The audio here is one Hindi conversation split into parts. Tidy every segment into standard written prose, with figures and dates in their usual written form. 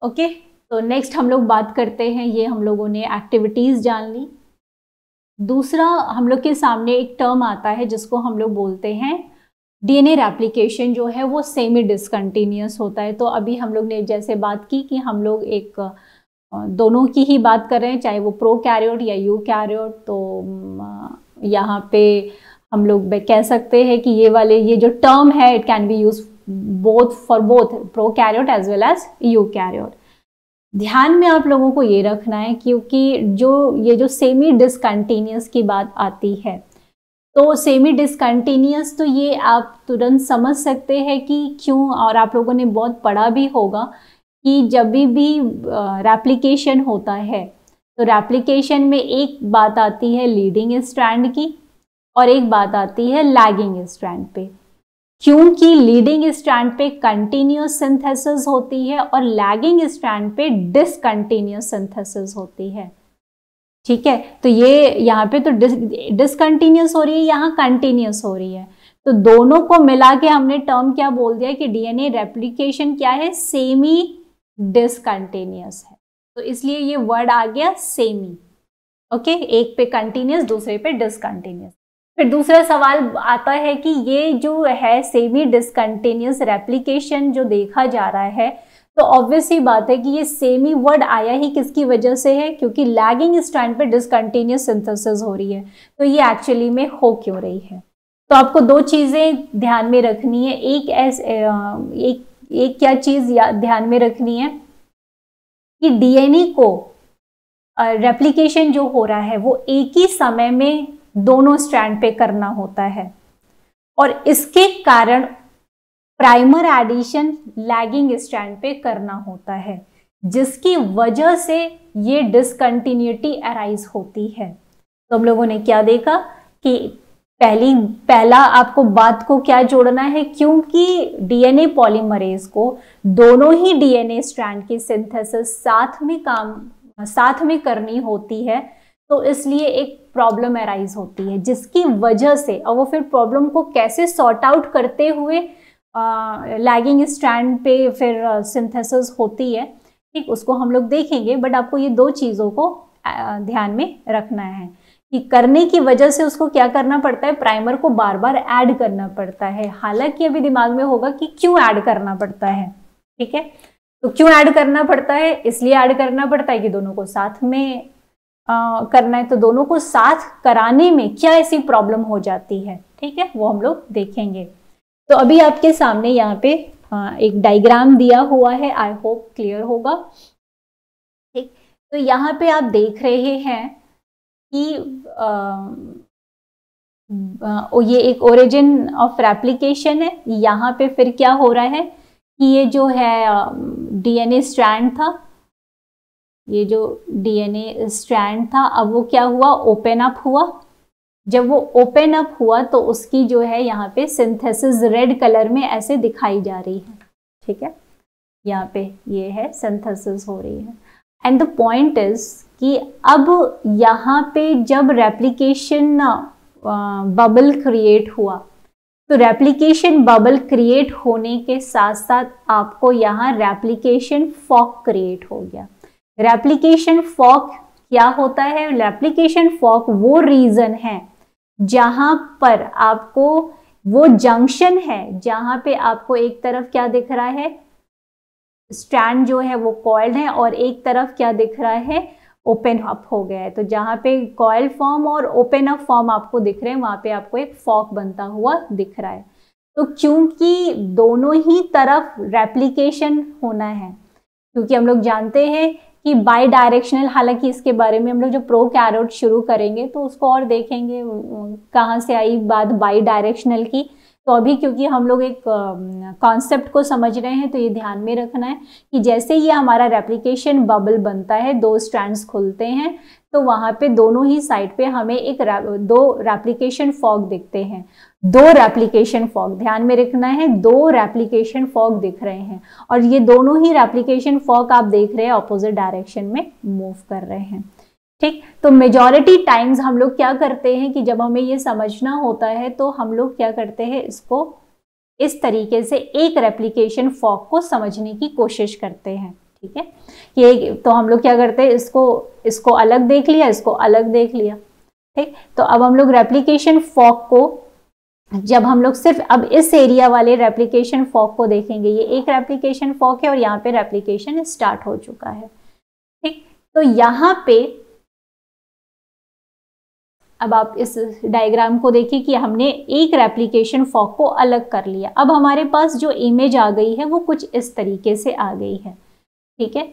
ओके, तो नेक्स्ट हम लोग बात करते हैं, ये हम लोगों ने एक्टिविटीज़ जान ली। दूसरा हम लोग के सामने एक टर्म आता है जिसको हम लोग बोलते हैं डीएनए रेप्लिकेशन, जो है वो सेमी डिसकंटिन्यूअस होता है। तो अभी हम लोग ने जैसे बात की कि हम लोग एक दोनों की ही बात कर रहे हैं, चाहे वो प्रोकैरियोट या यूकैरियोट। तो यहाँ पे हम लोग कह सकते हैं कि ये जो टर्म है it can be use both for both prokaryote as well as eukaryote. ध्यान में आप लोगों को ये रखना है, क्योंकि ये जो सेमी डिसकंटिन्यूअस की बात आती है, तो सेमी डिसकंटिन्यूअस तो ये आप तुरंत समझ सकते हैं कि क्यों, और आप लोगों ने बहुत पढ़ा भी होगा कि जब भी रेप्लिकेशन होता है तो रेप्लिकेशन में एक बात आती है लीडिंग स्ट्रैंड की और एक बात आती है लैगिंग स्ट्रैंड पे। क्योंकि लीडिंग स्ट्रैंड पे कंटिन्यूअस सिंथेसिस होती है और लैगिंग स्ट्रैंड पे डिसकंटिन्यूअस सिंथेसिस होती है। ठीक है, तो ये यहाँ पे तो डिसकंटिन्यूअस हो रही है, यहाँ कंटिन्यूअस हो रही है। तो दोनों को मिला के हमने टर्म क्या बोल दिया कि डीएनए रेप्लिकेशन क्या है, सेमी डिसकंटिन्यूअस है। तो इसलिए ये वर्ड आ गया सेमी। ओके, एक पे कंटिन्यूअस दूसरे पे डिसकंटिन्यूअस। फिर दूसरा सवाल आता है कि ये जो है सेमी डिसकंटिन्यूअस रेप्लिकेशन जो देखा जा रहा है, तो ऑब्वियस ही बात है कि ये सेमी वर्ड आया ही किसकी वजह से है, क्योंकि लैगिंग स्ट्रैंड पे डिसकंटिन्यूअस सिंथेसिस हो रही है। तो ये एक्चुअली में हो क्यों रही है? तो आपको दो चीजें ध्यान में रखनी है। एक क्या चीज ध्यान में रखनी है कि डीएनए को रेप्लिकेशन जो हो रहा है वो एक ही समय में दोनों स्ट्रैंड पे करना होता है, और इसके कारण प्राइमर एडिशन लैगिंग स्ट्रैंड पे करना होता है, जिसकी वजह से ये डिसकंटिन्यूटी अराइज होती है। तो हम लोगों ने क्या देखा कि पहला आपको बात को क्या जोड़ना है, क्योंकि डीएनए पॉलीमरेज को दोनों ही डीएनए स्ट्रैंड की सिंथेसिस साथ में करनी होती है, तो इसलिए एक प्रॉब्लम अराइज होती है, जिसकी वजह से, और वो फिर प्रॉब्लम को कैसे सॉर्ट आउट करते हुए लैगिंग स्ट्रैंड पे फिर सिंथेसिस होती है, ठीक, उसको हम लोग देखेंगे। बट आपको ये दो चीज़ों को ध्यान में रखना है कि करने की वजह से उसको क्या करना पड़ता है, प्राइमर को बार बार ऐड करना पड़ता है। हालांकि अभी दिमाग में होगा कि क्यों ऐड करना पड़ता है, ठीक है। तो क्यों ऐड करना पड़ता है? इसलिए ऐड करना पड़ता है कि दोनों को साथ में करना है। तो दोनों को साथ कराने में क्या ऐसी प्रॉब्लम हो जाती है, ठीक है, वो हम लोग देखेंगे। तो अभी आपके सामने यहाँ पे एक डायग्राम दिया हुआ है, आई होप क्लियर होगा, ठीक। तो यहाँ पे आप देख रहे हैं कि ये एक ओरिजिन ऑफ रेप्लिकेशन है। यहाँ पे फिर क्या हो रहा है कि ये जो है डीएनए स्ट्रैंड था, ये जो डीएनए स्ट्रैंड था, अब वो क्या हुआ, ओपन अप हुआ। जब वो ओपन अप हुआ तो उसकी जो है यहाँ पे सिंथेसिस रेड कलर में ऐसे दिखाई जा रही है, ठीक है, यहाँ पे ये है सिंथेसिस हो रही है। एंड द पॉइंट इज कि अब यहाँ पे जब रेप्लिकेशन बबल क्रिएट हुआ, तो रेप्लिकेशन बबल क्रिएट होने के साथ साथ आपको यहाँ रेप्लिकेशन फॉक क्रिएट हो गया। रेप्लिकेशन फॉक क्या होता है? रेप्लिकेशन फॉक वो रीजन है जहां पर आपको, वो जंक्शन है जहां पे आपको एक तरफ क्या दिख रहा है, स्ट्रैंड जो है वो कॉइल्ड है, और एक तरफ क्या दिख रहा है, ओपन अप हो गया है। तो जहां पे कॉइल फॉर्म और ओपन अप फॉर्म आपको दिख रहे हैं, वहां पे आपको एक फॉक बनता हुआ दिख रहा है। तो क्योंकि दोनों ही तरफ रेप्लिकेशन होना है, क्योंकि हम लोग जानते हैं कि बाई डायरेक्शनल, हालांकि इसके बारे में हम लोग जो प्रोकैरियोट शुरू करेंगे तो उसको और देखेंगे कहाँ से आई बात बाई डायरेक्शनल की। तो अभी क्योंकि हम लोग एक कॉन्सेप्ट को समझ रहे हैं, तो ये ध्यान में रखना है कि जैसे ये हमारा रेप्लिकेशन बबल बनता है, दो स्ट्रैंड्स खुलते हैं, तो वहाँ पे दोनों ही साइड पे हमें दो रेप्लिकेशन फॉग दिखते हैं। दो रेप्लिकेशन फॉग ध्यान में रखना है, दो रेप्लिकेशन फॉग दिख रहे हैं, और ये दोनों ही रेप्लिकेशन फॉग आप देख रहे हैं ऑपोजिट डायरेक्शन में मूव कर रहे हैं, ठीक। तो मेजॉरिटी टाइम्स हम लोग क्या करते हैं कि जब हमें ये समझना होता है तो हम लोग क्या करते हैं, इसको इस तरीके से एक रेप्लिकेशन फॉग को समझने की कोशिश करते हैं, ठीक है, ये तो हम लोग क्या करते हैं, इसको अलग देख लिया, इसको अलग देख लिया। ठीक, तो अब हम लोग रेप्लिकेशन फॉर्क को, जब हम लोग सिर्फ अब इस एरिया वाले रेप्लिकेशन फॉर्क को देखेंगे, ये एक रेप्लिकेशन फॉर्क है और यहाँ पे रेप्लिकेशन स्टार्ट हो चुका है। ठीक, तो यहाँ पे अब आप इस डायग्राम को देखिए कि हमने एक रेप्लिकेशन फॉर्क को अलग कर लिया। अब हमारे पास जो इमेज आ गई है वो कुछ इस तरीके से आ गई है। ठीक है,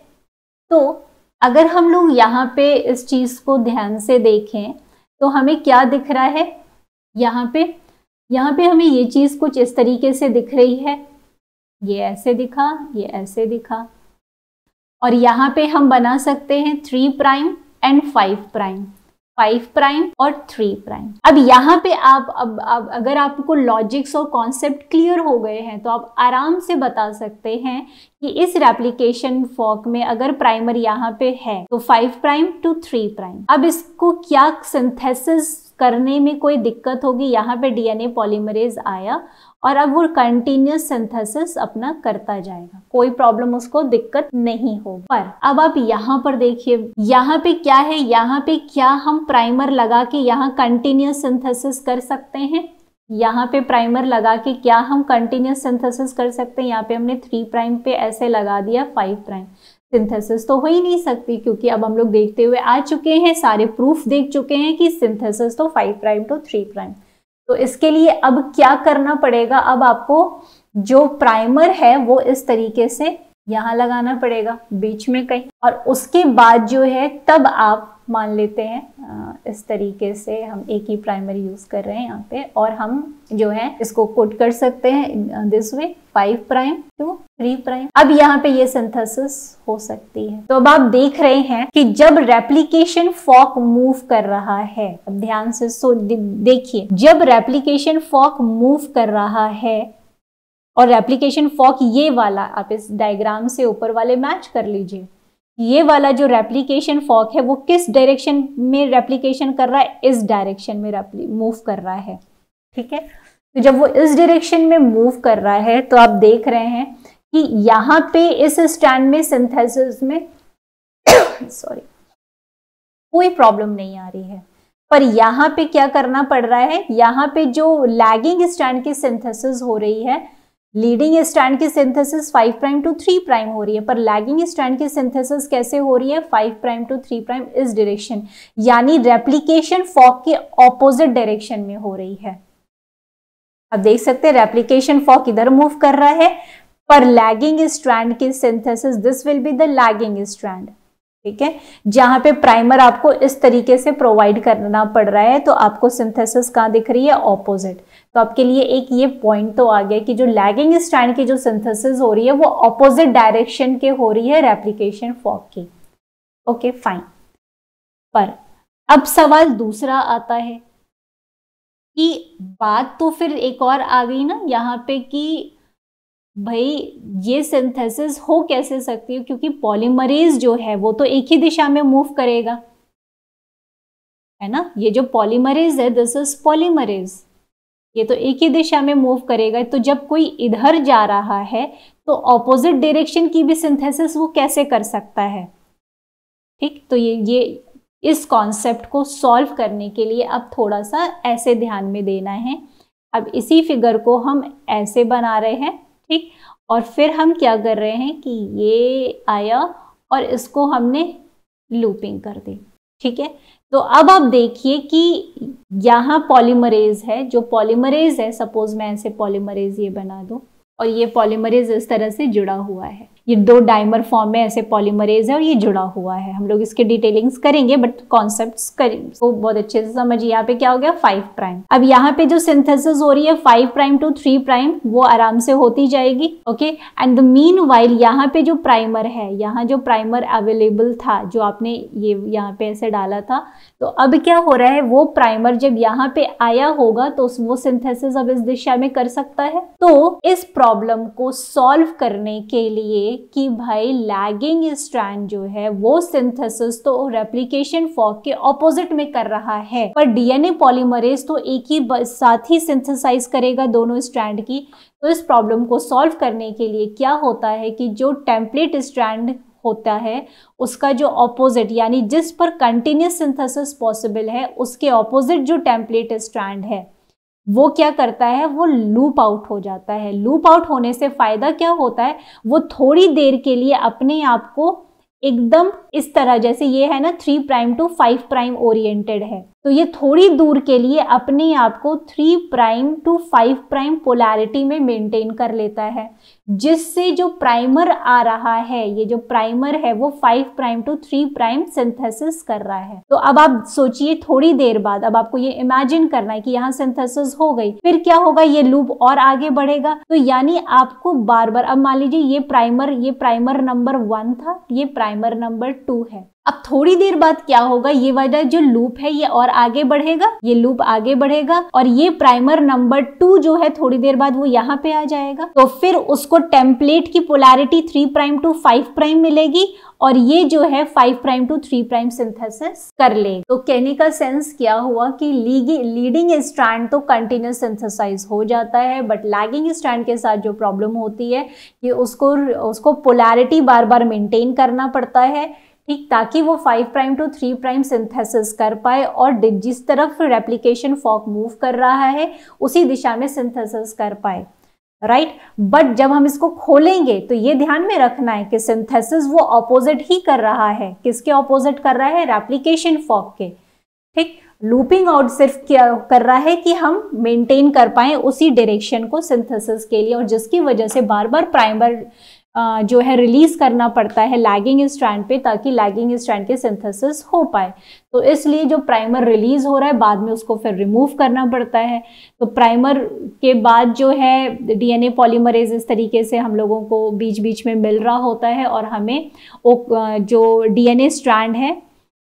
तो अगर हम लोग यहाँ पे इस चीज को ध्यान से देखें तो हमें क्या दिख रहा है, यहाँ पे हमें ये चीज कुछ इस तरीके से दिख रही है, ये ऐसे दिखा, ये ऐसे दिखा, और यहाँ पे हम बना सकते हैं 3 प्राइम एंड 5 प्राइम, 5 प्राइम और 3 प्राइम। अब यहाँ पे आप अब अगर आपको लॉजिक्स और कॉन्सेप्ट क्लियर हो गए हैं तो आप आराम से बता सकते हैं कि इस रेप्लिकेशन फॉर्क में अगर प्राइमर यहाँ पे है तो 5 प्राइम टू 3 प्राइम। अब इसको क्या सिंथेसिस करने में कोई दिक्कत होगी, यहाँ पे डीएनए पॉलीमरेज आया और अब वो कंटिन्यूस सिंथेसिस अपना करता जाएगा, कोई प्रॉब्लम उसको दिक्कत नहीं होगी। पर अब आप यहाँ पर देखिए, यहाँ पे क्या है, यहाँ पे क्या हम प्राइमर लगा के यहाँ कंटिन्यूस सिंथेसिस कर सकते हैं, यहाँ पे प्राइमर लगा के क्या हम कंटिन्यूस सिंथेसिस कर सकते हैं। यहाँ पे हमने 3 प्राइम पे ऐसे लगा दिया 5 प्राइम, सिंथेसिस तो हो ही नहीं सकती, क्योंकि अब हम लोग देखते हुए आ चुके हैं, सारे प्रूफ देख चुके हैं कि सिंथेसिस तो 5 प्राइम टू 3 प्राइम। तो इसके लिए अब क्या करना पड़ेगा, अब आपको जो प्राइमर है वो इस तरीके से यहाँ लगाना पड़ेगा बीच में कहीं, और उसके बाद जो है तब आप मान लेते हैं इस तरीके से हम एक ही प्राइमर यूज कर रहे हैं यहाँ पे, और हम जो है इसको कोट कर सकते हैं this way 5 prime to 3 prime. अब यहाँ पे ये सिंथेसिस हो सकती है। तो अब आप देख रहे हैं कि जब रेप्लिकेशन फॉर्क मूव कर रहा है, अब ध्यान से देखिए, जब रेप्लिकेशन फॉर्क मूव कर रहा है और रेप्लिकेशन फॉर्क ये वाला, आप इस डायग्राम से ऊपर वाले मैच कर लीजिए, ये वाला जो रेप्लिकेशन फॉर्क है वो किस डायरेक्शन में रेप्लिकेशन कर रहा है, इस डायरेक्शन में मूव कर रहा है। ठीक है, तो जब वो इस डायरेक्शन में मूव कर रहा है तो आप देख रहे हैं कि यहाँ पे इस स्ट्रैंड में सिंथेसिस में सॉरी कोई प्रॉब्लम नहीं आ रही है, पर यहाँ पे क्या करना पड़ रहा है, यहाँ पे जो लैगिंग स्ट्रैंड की सिंथेसिस हो रही है, लीडिंग स्ट्रैंड की सिंथेसिस 5 प्राइम टू 3 प्राइम हो रही है, पर लैगिंग स्ट्रैंड की सिंथेसिस कैसे हो रही है, 5 प्राइम टू 3 प्राइम इस डायरेक्शन, यानी रेप्लिकेशन फॉर्क के ऑपोजिट डायरेक्शन में हो रही है। अब देख सकते हैं रेप्लिकेशन फॉर्क इधर मूव कर रहा है, पर लैगिंग स्ट्रैंड की synthesis, this will be the lagging strand. ठीक है, जहां पे प्राइमर आपको इस तरीके से प्रोवाइड करना पड़ रहा है तो आपको सिंथेसिस कहाँ दिख रही है, ऑपोजिट। तो आपके लिए एक ये पॉइंट तो आ गया कि जो लैगिंग स्ट्रैंड की जो सिंथेसिस हो रही है वो ऑपोजिट डायरेक्शन के हो रही है रेप्लिकेशन फॉर्क की। ओके फाइन, पर अब सवाल दूसरा आता है कि बात तो फिर एक और आ गई ना यहाँ पे कि भाई ये सिंथेसिस हो कैसे सकती है, क्योंकि पॉलीमरेज जो है वो तो एक ही दिशा में मूव करेगा, है ना। ये जो पॉलीमरेज है, दिस इज पॉलीमरेज, ये तो एक ही दिशा में मूव करेगा। तो जब कोई इधर जा रहा है तो ऑपोजिट डायरेक्शन की भी सिंथेसिस वो कैसे कर सकता है। ठीक, तो ये इस कॉन्सेप्ट को सॉल्व करने के लिए अब थोड़ा सा ऐसे ध्यान में देना है। अब इसी फिगर को हम ऐसे बना रहे हैं, ठीक, और फिर हम क्या कर रहे हैं कि ये आया और इसको हमने लूपिंग कर दी। ठीक है, तो अब आप देखिए कि यहाँ पॉलीमरेज है, जो पॉलीमरेज है, सपोज मैं ऐसे पॉलीमरेज ये बना दूं और ये पॉलीमरेज इस तरह से जुड़ा हुआ है, ये 2 डाइमर फॉर्म में ऐसे पॉलीमरेज है और ये जुड़ा हुआ है। हम लोग इसके डिटेलिंग्स करेंगे बट कॉन्सेप्ट्स करेंगे तो बहुत अच्छे से समझिए। यहाँ पे क्या हो गया, 5 प्राइम। अब यहाँ पे जो सिंथेसिस हो रही है 5 प्राइम टू 3 प्राइम वो आराम से होती जाएगी। ओके, एंड द मीनवाइल यहाँ पे जो प्राइमर है, यहाँ जो प्राइमर अवेलेबल था, जो आपने ये यहाँ पे ऐसे डाला था, तो अब क्या हो रहा है, वो प्राइमर जब यहाँ पे आया होगा तो वो सिंथेसिस अब इस दिशा में कर सकता है। तो इस प्रॉब्लम को सॉल्व करने के लिए कि भाई लैगिंग स्ट्रैंड जो है वो सिंथेसिस तो रेप्लिकेशन फॉर्क के ऑपोजिट में कर रहा है, पर डीएनए पॉलीमरेज तो एक ही साथ ही सिंथेसाइज करेगा दोनों स्ट्रैंड की। तो इस प्रॉब्लम को सॉल्व करने के लिए क्या होता है कि जो टेम्पलेट स्ट्रैंड होता है उसका जो ऑपोजिट, यानी जिस पर कंटिन्यूस सिंथेसिस पॉसिबल है उसके ऑपोजिट जो टेम्पलेट स्ट्रैंड है वो क्या करता है, वो लूप आउट हो जाता है। लूप आउट होने से फायदा क्या होता है, वो थोड़ी देर के लिए अपने आप को एकदम इस तरह, जैसे ये है ना 3 प्राइम टू 5 प्राइम ओरिएंटेड है, तो ये थोड़ी दूर के लिए अपने आप को 3 प्राइम टू 5 प्राइम पोलैरिटी में मेंटेन कर लेता है, जिससे जो प्राइमर आ रहा है, ये जो प्राइमर है वो 5 प्राइम टू 3 प्राइम सिंथेसिस कर रहा है। तो अब आप सोचिए थोड़ी देर बाद, अब आपको ये इमेजिन करना है कि यहाँ सिंथेसिस हो गई, फिर क्या होगा, ये लूप और आगे बढ़ेगा। तो यानी आपको बार बार, अब मान लीजिए ये प्राइमर नंबर 1 था, ये प्राइमर नंबर 2 है। अब थोड़ी देर बाद क्या होगा, ये वाला जो लूप है ये और आगे बढ़ेगा, ये लूप आगे बढ़ेगा और ये प्राइमर नंबर 2 जो है थोड़ी देर बाद वो यहाँ पे आ जाएगा। तो फिर उसको टेम्पलेट की पोलैरिटी 3 प्राइम टू 5 प्राइम मिलेगी और ये जो है 5 प्राइम टू 3 प्राइम सिंथेसिस कर ले। तो कहने का सेंस क्या हुआ कि लीडिंग स्ट्रैंड तो कंटिन्यूस सिंथेसाइज हो जाता है, बट लैगिंग स्ट्रैंड के साथ जो प्रॉब्लम होती है कि उसको पोलैरिटी बार बार मेंटेन करना पड़ता है, ठीक, ताकि वो 5 प्राइम टू 3 प्राइम सिंथेसिस कर पाए और जिस तरफ रेप्लिकेशन फॉर्क मूव कर रहा है उसी दिशा में सिंथेसिस कर पाए, राइट। बट जब हम इसको खोलेंगे तो ये ध्यान में रखना है कि सिंथेसिस वो ऑपोजिट ही कर रहा है। किसके ऑपोजिट कर रहा है, रेप्लिकेशन फॉर्क के, ठीक। लूपिंग आउट सिर्फ क्या कर रहा है कि हम मेंटेन कर पाए उसी डायरेक्शन को सिंथेसिस के लिए, और जिसकी वजह से बार बार प्राइमर जो है रिलीज करना पड़ता है लैगिंग स्ट्रैंड पे, ताकि लैगिंग स्ट्रैंड के सिंथेसिस हो पाए। तो इसलिए जो प्राइमर रिलीज हो रहा है बाद में उसको फिर रिमूव करना पड़ता है। तो प्राइमर के बाद जो है डीएनए पॉलीमरेज इस तरीके से हम लोगों को बीच बीच में मिल रहा होता है और हमें जो डीएनए स्ट्रैंड है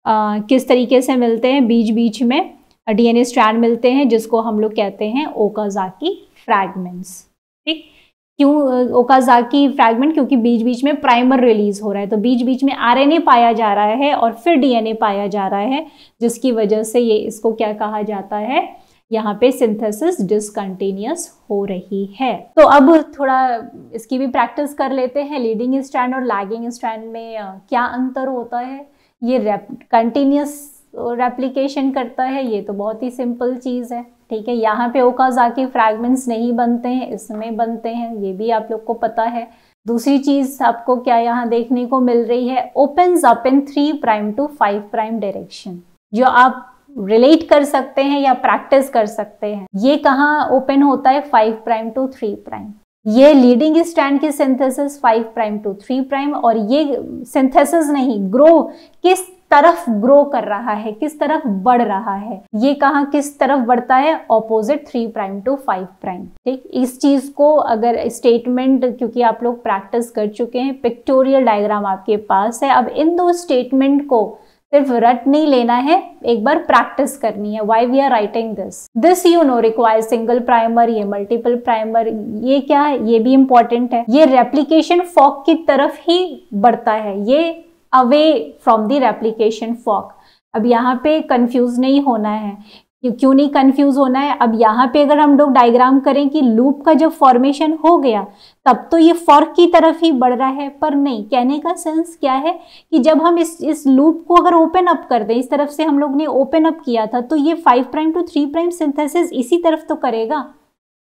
किस तरीके से मिलते हैं, बीच बीच में डीएनए स्ट्रैंड मिलते हैं जिसको हम लोग कहते हैं ओकाज़ाकी फ्रैगमेंट्स, ठीक। क्यों ओकाज़ाकी फ्रैगमेंट, क्योंकि बीच बीच में प्राइमर रिलीज हो रहा है, तो बीच बीच में आरएनए पाया जा रहा है और फिर डीएनए पाया जा रहा है, जिसकी वजह से ये इसको क्या कहा जाता है, यहाँ पे सिंथेसिस डिसकंटिन्यूअस हो रही है। तो अब थोड़ा इसकी भी प्रैक्टिस कर लेते हैं। लीडिंग स्ट्रैंड और लैगिंग स्ट्रैंड में क्या अंतर होता है, ये कंटिन्यूअस रेप्लिकेशन करता है, ये तो बहुत ही सिंपल चीज़ है, ठीक है। यहाँ पे ओकाज़ाकी फ्रैगमेंट्स नहीं बनते हैं, इसमें बनते हैं, ये भी आप लोग को पता है। दूसरी चीज़ आपको क्या यहाँ देखने को मिल रही है, opens up in 3 prime to 5 prime direction, जो आप रिलेट कर सकते हैं या प्रैक्टिस कर सकते हैं। ये कहाँ ओपन होता है, 5 प्राइम टू 3 प्राइम। ये लीडिंग स्ट्रैंड की सिंथेसिस 5 प्राइम टू 3 प्राइम, और ये सिंथेसिस नहीं, ग्रो किस तरफ ग्रो कर रहा है, किस तरफ बढ़ रहा है, ये कहाँ किस तरफ बढ़ता है, ऑपोजिट 3 प्राइम टू 5 प्राइम, ठीक। इस चीज को अगर स्टेटमेंट, क्योंकि आप लोग प्रैक्टिस कर चुके हैं, पिक्टोरियल डायग्राम आपके पास है, अब इन दो स्टेटमेंट को सिर्फ रट नहीं लेना है, एक बार प्रैक्टिस करनी है। Why we are writing this you know require single primer, ये मल्टीपल प्राइमर, ये क्या है, ये भी इंपॉर्टेंट है। ये रेप्लिकेशन फॉर्क की तरफ ही बढ़ता है, ये away from the replication fork. अब यहाँ पे कंफ्यूज नहीं होना है, क्यों नहीं कंफ्यूज होना है, अब यहाँ पे अगर हम लोग डायग्राम करें कि लूप का जब फॉर्मेशन हो गया तब तो ये फॉर्क की तरफ ही बढ़ रहा है, पर नहीं। कहने का सेंस क्या है कि जब हम इस लूप को अगर ओपन अप कर दें, इस तरफ से हम लोग ने ओपन अप किया था, तो ये 5 प्राइम टू 3 प्राइम सिंथेसिस इसी तरफ तो करेगा।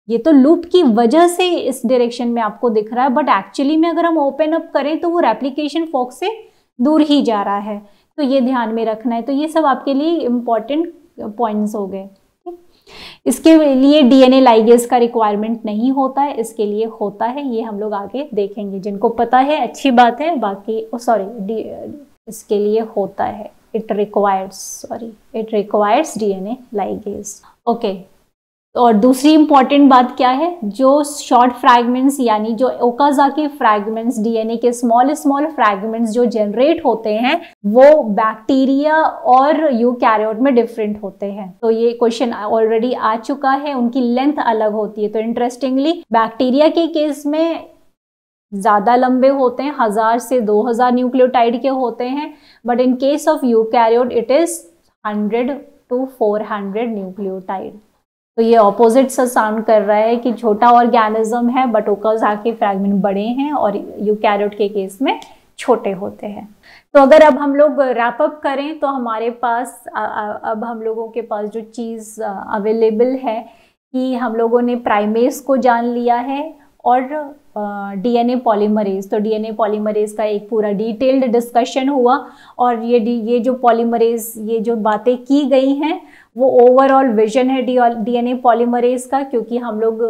ये तो लूप की वजह से इस डायरेक्शन में आपको दिख रहा है, बट एक्चुअली में अगर हम ओपन अप करें तो वो रेप्लिकेशन फॉर्क से दूर ही जा रहा है, तो ये ध्यान में रखना है। तो ये सब आपके लिए इम्पॉर्टेंट पॉइंट्स हो गए। इसके लिए डीएनए लाइगेज का रिक्वायरमेंट नहीं होता है, इसके लिए होता है, ये हम लोग आगे देखेंगे। जिनको पता है अच्छी बात है, बाकी इसके लिए होता है, it requires DNA ligase, okay. और दूसरी इंपॉर्टेंट बात क्या है, जो शॉर्ट फ्रैगमेंट्स यानी जो ओकाज़ाकी फ्रैगमेंट्स, डीएनए के स्मॉल फ्रैगमेंट्स जो जनरेट होते हैं, वो बैक्टीरिया और यूकैरियोट में डिफरेंट होते हैं। तो ये क्वेश्चन ऑलरेडी आ चुका है, उनकी लेंथ अलग होती है। तो इंटरेस्टिंगली बैक्टीरिया के केस में ज़्यादा लंबे होते हैं, 1000 से 2000 न्यूक्लियोटाइड के होते हैं, but in case of eukaryote it is 100 to 400 nucleotide. तो ये ऑपोजिट सा साउंड कर रहा है कि छोटा ऑर्गेनिज्म है बट ओकाज़ाकी फ्रैगमेंट बड़े हैं, और यूकैरियोट के केस में छोटे होते हैं। तो अगर अब हम लोग रैप अप करें तो हमारे पास अब हम लोगों के पास जो चीज़ अवेलेबल है कि हम लोगों ने प्राइमेस को जान लिया है और डीएनए पॉलीमरेज। तो डीएनए पॉलीमरेज का एक पूरा डिटेल्ड डिस्कशन हुआ और ये जो पॉलीमरेज, ये जो बातें की गई हैं वो ओवरऑल विजन है डीएनए पॉलीमरेज का, क्योंकि हम लोग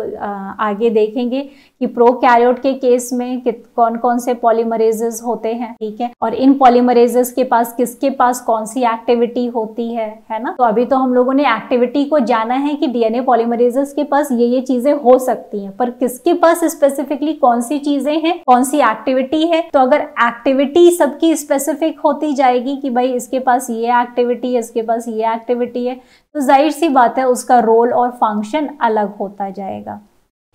आगे देखेंगे कि प्रोकैरियोट के केस में कौन कौन से पॉलीमरेजेस होते हैं, ठीक है, और इन पॉलीमरेजेस के पास किसके पास कौन सी एक्टिविटी होती है ना। तो अभी तो हम लोगों ने एक्टिविटी को जाना है कि डीएनए पॉलीमरेजेस के पास ये चीजें हो सकती हैं, पर किसके पास स्पेसिफिकली कौन सी चीजें हैं, कौन सी एक्टिविटी है। तो अगर एक्टिविटी सबकी स्पेसिफिक होती जाएगी कि भाई इसके पास ये एक्टिविटी है, इसके पास ये एक्टिविटी है, तो जाहिर सी बात है उसका रोल और फंक्शन अलग होता जाएगा,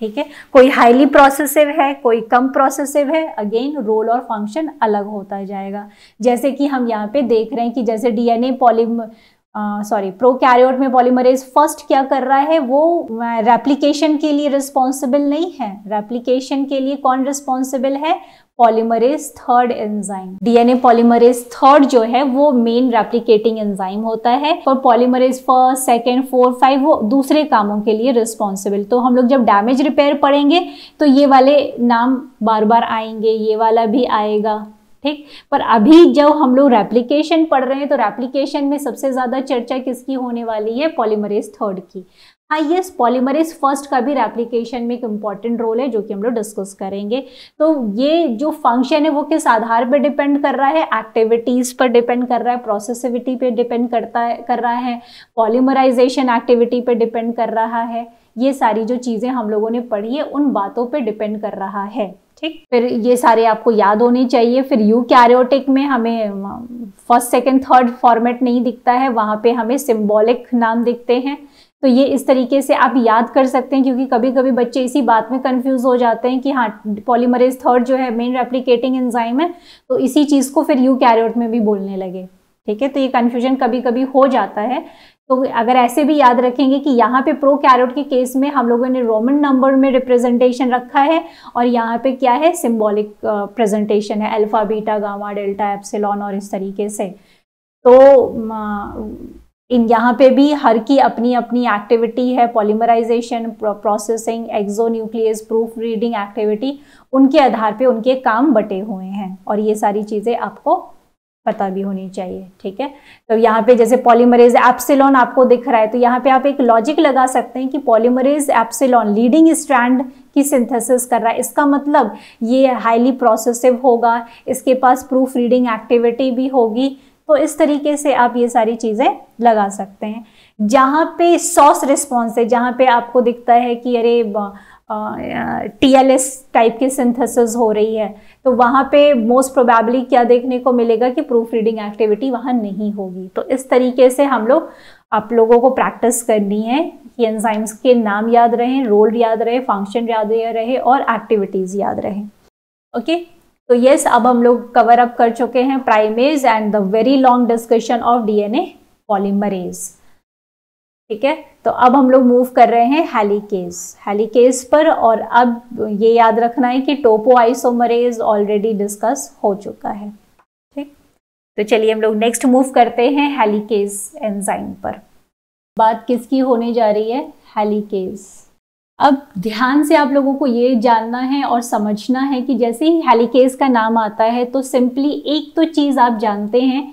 ठीक है। कोई हाईली प्रोसेसिव है, कोई कम प्रोसेसिव है, अगेन रोल और फंक्शन अलग होता जाएगा। जैसे कि हम यहाँ पे देख रहे हैं कि जैसे डीएनए प्रोकैरियोट में पॉलीमरेज फर्स्ट क्या कर रहा है, वो रेप्लिकेशन के लिए रिस्पॉन्सिबल नहीं है। रेप्लिकेशन के लिए कौन रिस्पॉन्सिबल है? Polymerase third enzyme. DNA polymerase third जो है वो मेन रेप्लिकेटिंग एंजाइम होता है, और पॉलीमरेज फर्स्ट, सेकेंड, 4, 5 वो दूसरे कामों के लिए रिस्पॉन्सिबल। तो हम लोग जब डैमेज रिपेयर पढ़ेंगे तो ये वाले नाम बार बार आएंगे, ये वाला भी आएगा, ठीक। पर अभी जब हम लोग रेप्लिकेशन पढ़ रहे हैं तो रेप्लिकेशन में सबसे ज्यादा चर्चा किसकी होने वाली है? पॉलीमरेज थर्ड की। हाँ यस, पॉलीमरेज फर्स्ट का भी रेप्लिकेशन में एक इम्पॉर्टेंट रोल है जो कि हम लोग डिस्कस करेंगे। तो ये जो फंक्शन है वो किस आधार पर डिपेंड कर रहा है? एक्टिविटीज पर डिपेंड कर रहा है, प्रोसेसिविटी पे डिपेंड कर रहा है, पॉलीमराइजेशन एक्टिविटी पे डिपेंड कर रहा है। ये सारी जो चीजें हम लोगों ने पढ़ी है उन बातों पे डिपेंड कर रहा है, ठीक। फिर ये सारे आपको याद होने चाहिए। फिर यूकैरियोटिक में हमें फर्स्ट, सेकंड, थर्ड फॉर्मेट नहीं दिखता है, वहां पे हमें सिंबॉलिक नाम दिखते हैं। तो ये इस तरीके से आप याद कर सकते हैं, क्योंकि कभी कभी बच्चे इसी बात में कंफ्यूज हो जाते हैं कि हाँ पॉलीमरेज थर्ड जो है मेन रेप्लिकेटिंग एंजाइम है, तो इसी चीज को फिर यूकैरियोट में भी बोलने लगे, ठीक है। तो ये कंफ्यूजन कभी कभी हो जाता है। तो अगर ऐसे भी याद रखेंगे कि यहाँ पे प्रोकैरियोट के केस में हम लोगों ने रोमन नंबर में रिप्रेजेंटेशन रखा है और यहाँ पे क्या है? सिंबॉलिक प्रेजेंटेशन है, alpha, beta, gamma, delta, epsilon और इस तरीके से। तो इन यहाँ पे भी हर की अपनी अपनी एक्टिविटी है, polymerisation, processing, exonuclease, proof reading activity, उनके आधार पे उनके काम बटे हुए हैं और ये सारी चीज़ें आपको पता भी होनी चाहिए, ठीक है। तो यहाँ पे जैसे पॉलीमरेज एप्सिलॉन आपको दिख रहा है, तो यहाँ पे आप एक लॉजिक लगा सकते हैं कि पॉलीमरेज एप्सिलॉन लीडिंग स्ट्रैंड की सिंथेसिस कर रहा है, इसका मतलब ये हाईली प्रोसेसिव होगा, इसके पास प्रूफ रीडिंग एक्टिविटी भी होगी। तो इस तरीके से आप ये सारी चीज़ें लगा सकते हैं। जहाँ पे सॉस रिस्पॉन्स है, जहाँ पे आपको दिखता है कि अरे टीएलएस टाइप की सिंथेसिस हो रही है, तो वहाँ पे मोस्ट प्रोबेबली क्या देखने को मिलेगा कि प्रूफ रीडिंग एक्टिविटी वहाँ नहीं होगी। तो इस तरीके से आप लोगों को प्रैक्टिस करनी है कि एंजाइम्स के नाम याद रहें, रोल याद रहे, फंक्शन याद रहे और एक्टिविटीज याद रहें, ओके। तो यस, अब हम लोग कवर अप कर चुके हैं primase and the very long discussion of DNA polymerase, ठीक है। तो अब हम लोग मूव कर रहे हैं हेलिकेज पर, और अब ये याद रखना है कि टोपोआइसोमरेज ऑलरेडी डिस्कस हो चुका है, ठीक। तो चलिए हम लोग नेक्स्ट मूव करते हैं हेलिकेज एंजाइम पर। बात किसकी होने जा रही है? हेलिकेज। अब ध्यान से आप लोगों को ये जानना है और समझना है कि जैसे ही हेलिकेज का नाम आता है तो सिंपली एक तो चीज़ आप जानते हैं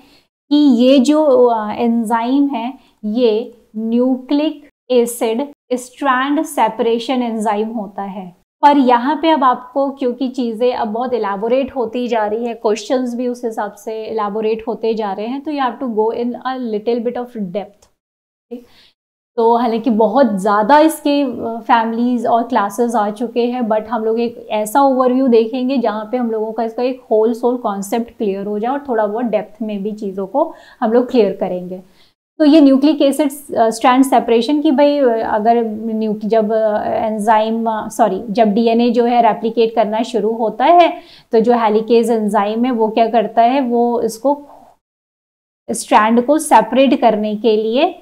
कि ये जो एंजाइम है ये nucleic acid strand separation enzyme होता है। पर यहाँ पे अब आपको, क्योंकि चीज़ें अब बहुत इलेबोरेट होती जा रही है, क्वेश्चंस भी उस हिसाब से इलेबोरेट होते जा रहे हैं, तो you have to go in a little bit of depth, ठीक। तो हालांकि बहुत ज़्यादा इसके फैमिलीज और क्लासेस आ चुके हैं, बट हम लोग एक ऐसा ओवरव्यू देखेंगे जहाँ पे हम लोगों का इसका एक होल सोल कॉन्सेप्ट क्लियर हो जाए और थोड़ा बहुत डेप्थ में भी चीज़ों को हम लोग क्लियर करेंगे। तो ये न्यूक्लिक एसिड स्ट्रैंड सेपरेशन की भाई, अगर जब डीएनए जो है रेप्लिकेट करना शुरू होता है तो जो हेलिकेज एंजाइम है वो क्या करता है, वो इसको स्ट्रैंड को सेपरेट करने के लिए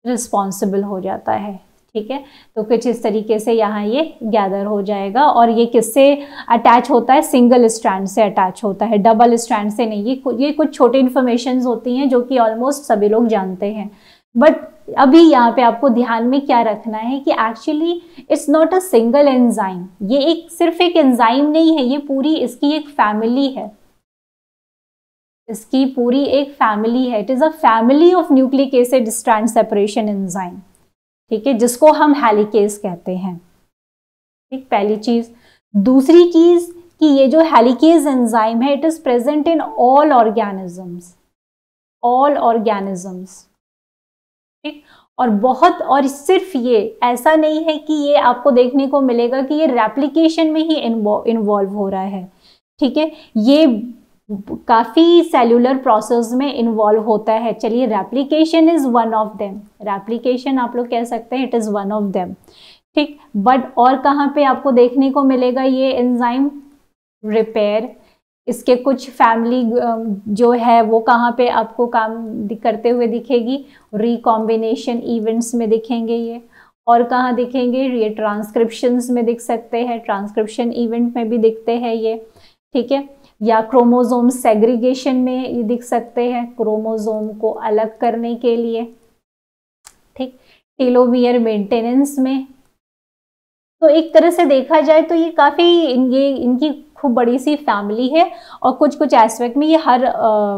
रिस्पॉन्सिबल हो जाता है, ठीक है, तो कुछ इस तरीके से यहाँ ये गैदर हो जाएगा। और ये किससे अटैच होता है? सिंगल स्ट्रैंड से अटैच होता है, डबल स्ट्रैंड से नहीं। ये कुछ छोटी इन्फॉर्मेशन होती हैं जो कि ऑलमोस्ट सभी लोग जानते हैं। बट अभी यहाँ पे आपको ध्यान में क्या रखना है कि actually it's not a single enzyme. ये एक सिर्फ एक एंजाइम नहीं है, ये पूरी इसकी एक फैमिली है, इसकी पूरी एक फैमिली है। It is a family of nucleic acid strand separation enzyme, ठीक है, जिसको हम हेलिकेज कहते हैं। ठीक, पहली चीज। दूसरी चीज कि ये जो हेलिकेज एंजाइम है, it is present in all organisms, all organisms. ठीक, और सिर्फ ये ऐसा नहीं है कि ये आपको देखने को मिलेगा कि ये रेप्लिकेशन में ही इन्वॉल्व हो रहा है। ठीक है, ये काफी सेल्यूलर प्रोसेस में इन्वॉल्व होता है। चलिए, replication is one of them, replication आप लोग कह सकते हैं, it is one of them. ठीक, बट और कहाँ पे आपको देखने को मिलेगा ये एंजाइम? रिपेयर, इसके कुछ फैमिली जो है वो कहाँ पे आपको काम करते हुए दिखेगी? रिकॉम्बिनेशन इवेंट्स में दिखेंगे ये। और कहाँ दिखेंगे? ये ट्रांसक्रिप्शंस में दिख सकते हैं, ट्रांसक्रिप्शन इवेंट में भी दिखते हैं ये। ठीक है, या क्रोमोसोम सेग्रीगेशन में ये दिख सकते हैं, क्रोमोसोम को अलग करने के लिए। ठीक, टेलोमियर मेंटेनेंस में। तो एक तरह से देखा जाए तो ये काफी इनकी खूब बड़ी सी फैमिली है। और कुछ कुछ एस्पेक्ट में ये हर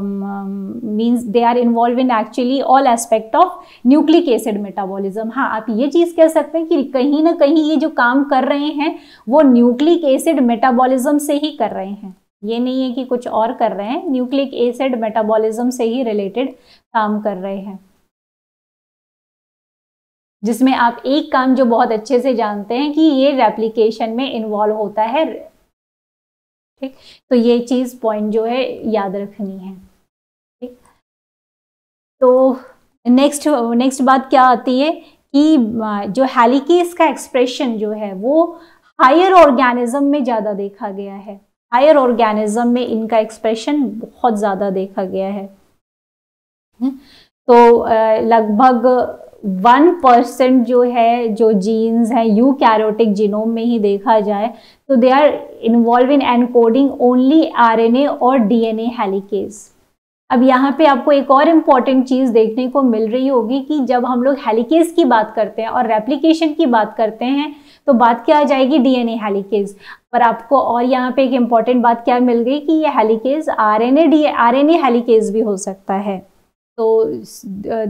means they are involve in actually all aspect of nucleic acid metabolism. हाँ, आप ये चीज कह सकते हैं कि कहीं ना कहीं ये जो काम कर रहे हैं वो न्यूक्लिक एसिड मेटाबॉलिज्म से ही कर रहे हैं, ये नहीं है कि कुछ और कर रहे हैं, न्यूक्लिक एसिड मेटाबॉलिज्म से ही रिलेटेड काम कर रहे हैं। जिसमें आप एक काम जो बहुत अच्छे से जानते हैं कि ये रेप्लिकेशन में इन्वॉल्व होता है। ठीक, तो ये चीज पॉइंट जो है याद रखनी है। ठीक, तो नेक्स्ट बात क्या आती है कि जो हेलिकेज का एक्सप्रेशन जो है वो हायर ऑर्गेनिज्म में ज्यादा देखा गया है। हायर ऑर्गेनिज्म में इनका एक्सप्रेशन बहुत ज्यादा देखा गया है। तो लगभग 1% जो है, जो जीन्स हैं यूकैरियोटिक जीनोम में ही देखा जाए तो they are involve in encoding only RNA और डीएनए हेलिकेज। अब यहाँ पे आपको एक और इम्पॉर्टेंट चीज देखने को मिल रही होगी कि जब हम लोग हेलिकेज की बात करते हैं और रेप्लिकेशन की बात करते हैं तो बात क्या आ जाएगी? DNA helicase. पर आपको और यहाँ पे एक इम्पॉर्टेंट बात क्या मिल गई कि ये हेलिकेज आरएनए हेलिकेज भी हो सकता है। So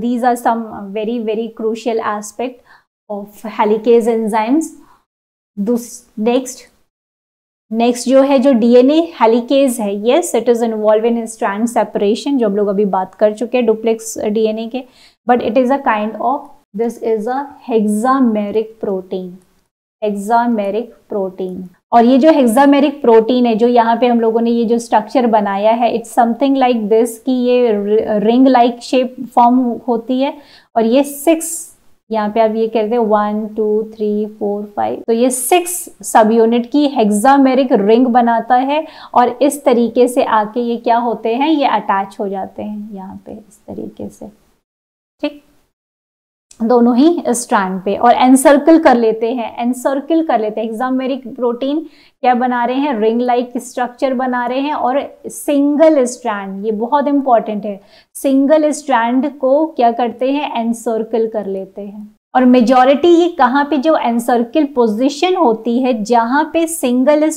these are some very crucial aspect of helicase enzymes. Next जो है, जो DNA helicase है, yes it is involved in strand separation, जो हम लोग अभी बात कर चुके हैं डुप्लेक्स DNA के, but it is a kind of, this is a hexameric protein, hexameric protein. और ये जो हेक्सामेरिक प्रोटीन है, जो यहाँ पे हम लोगों ने ये जो स्ट्रक्चर बनाया है, इट्स समथिंग लाइक दिस कि ये रिंग लाइक शेप फॉर्म होती है। और ये 6, यहाँ पे आप ये कहते हैं 1 2 3 4 5, तो ये 6 सब यूनिट की हेक्सामेरिक रिंग बनाता है। और इस तरीके से आके ये क्या होते हैं? ये अटैच हो जाते हैं यहाँ पे इस तरीके से। ठीक, दोनों ही स्ट्रैंड पे, और एनसर्कल कर लेते हैं, हेक्सामेरिक प्रोटीन क्या बना रहे हैं? रिंग लाइक स्ट्रक्चर बना रहे हैं। और सिंगल स्ट्रैंड, ये बहुत इंपॉर्टेंट है, सिंगल स्ट्रैंड को क्या करते हैं? एनसर्कल कर लेते हैं। और मेजॉरिटी ये कहाँ पे जो एनसर्कल पोजीशन होती है, जहां पे सिंगल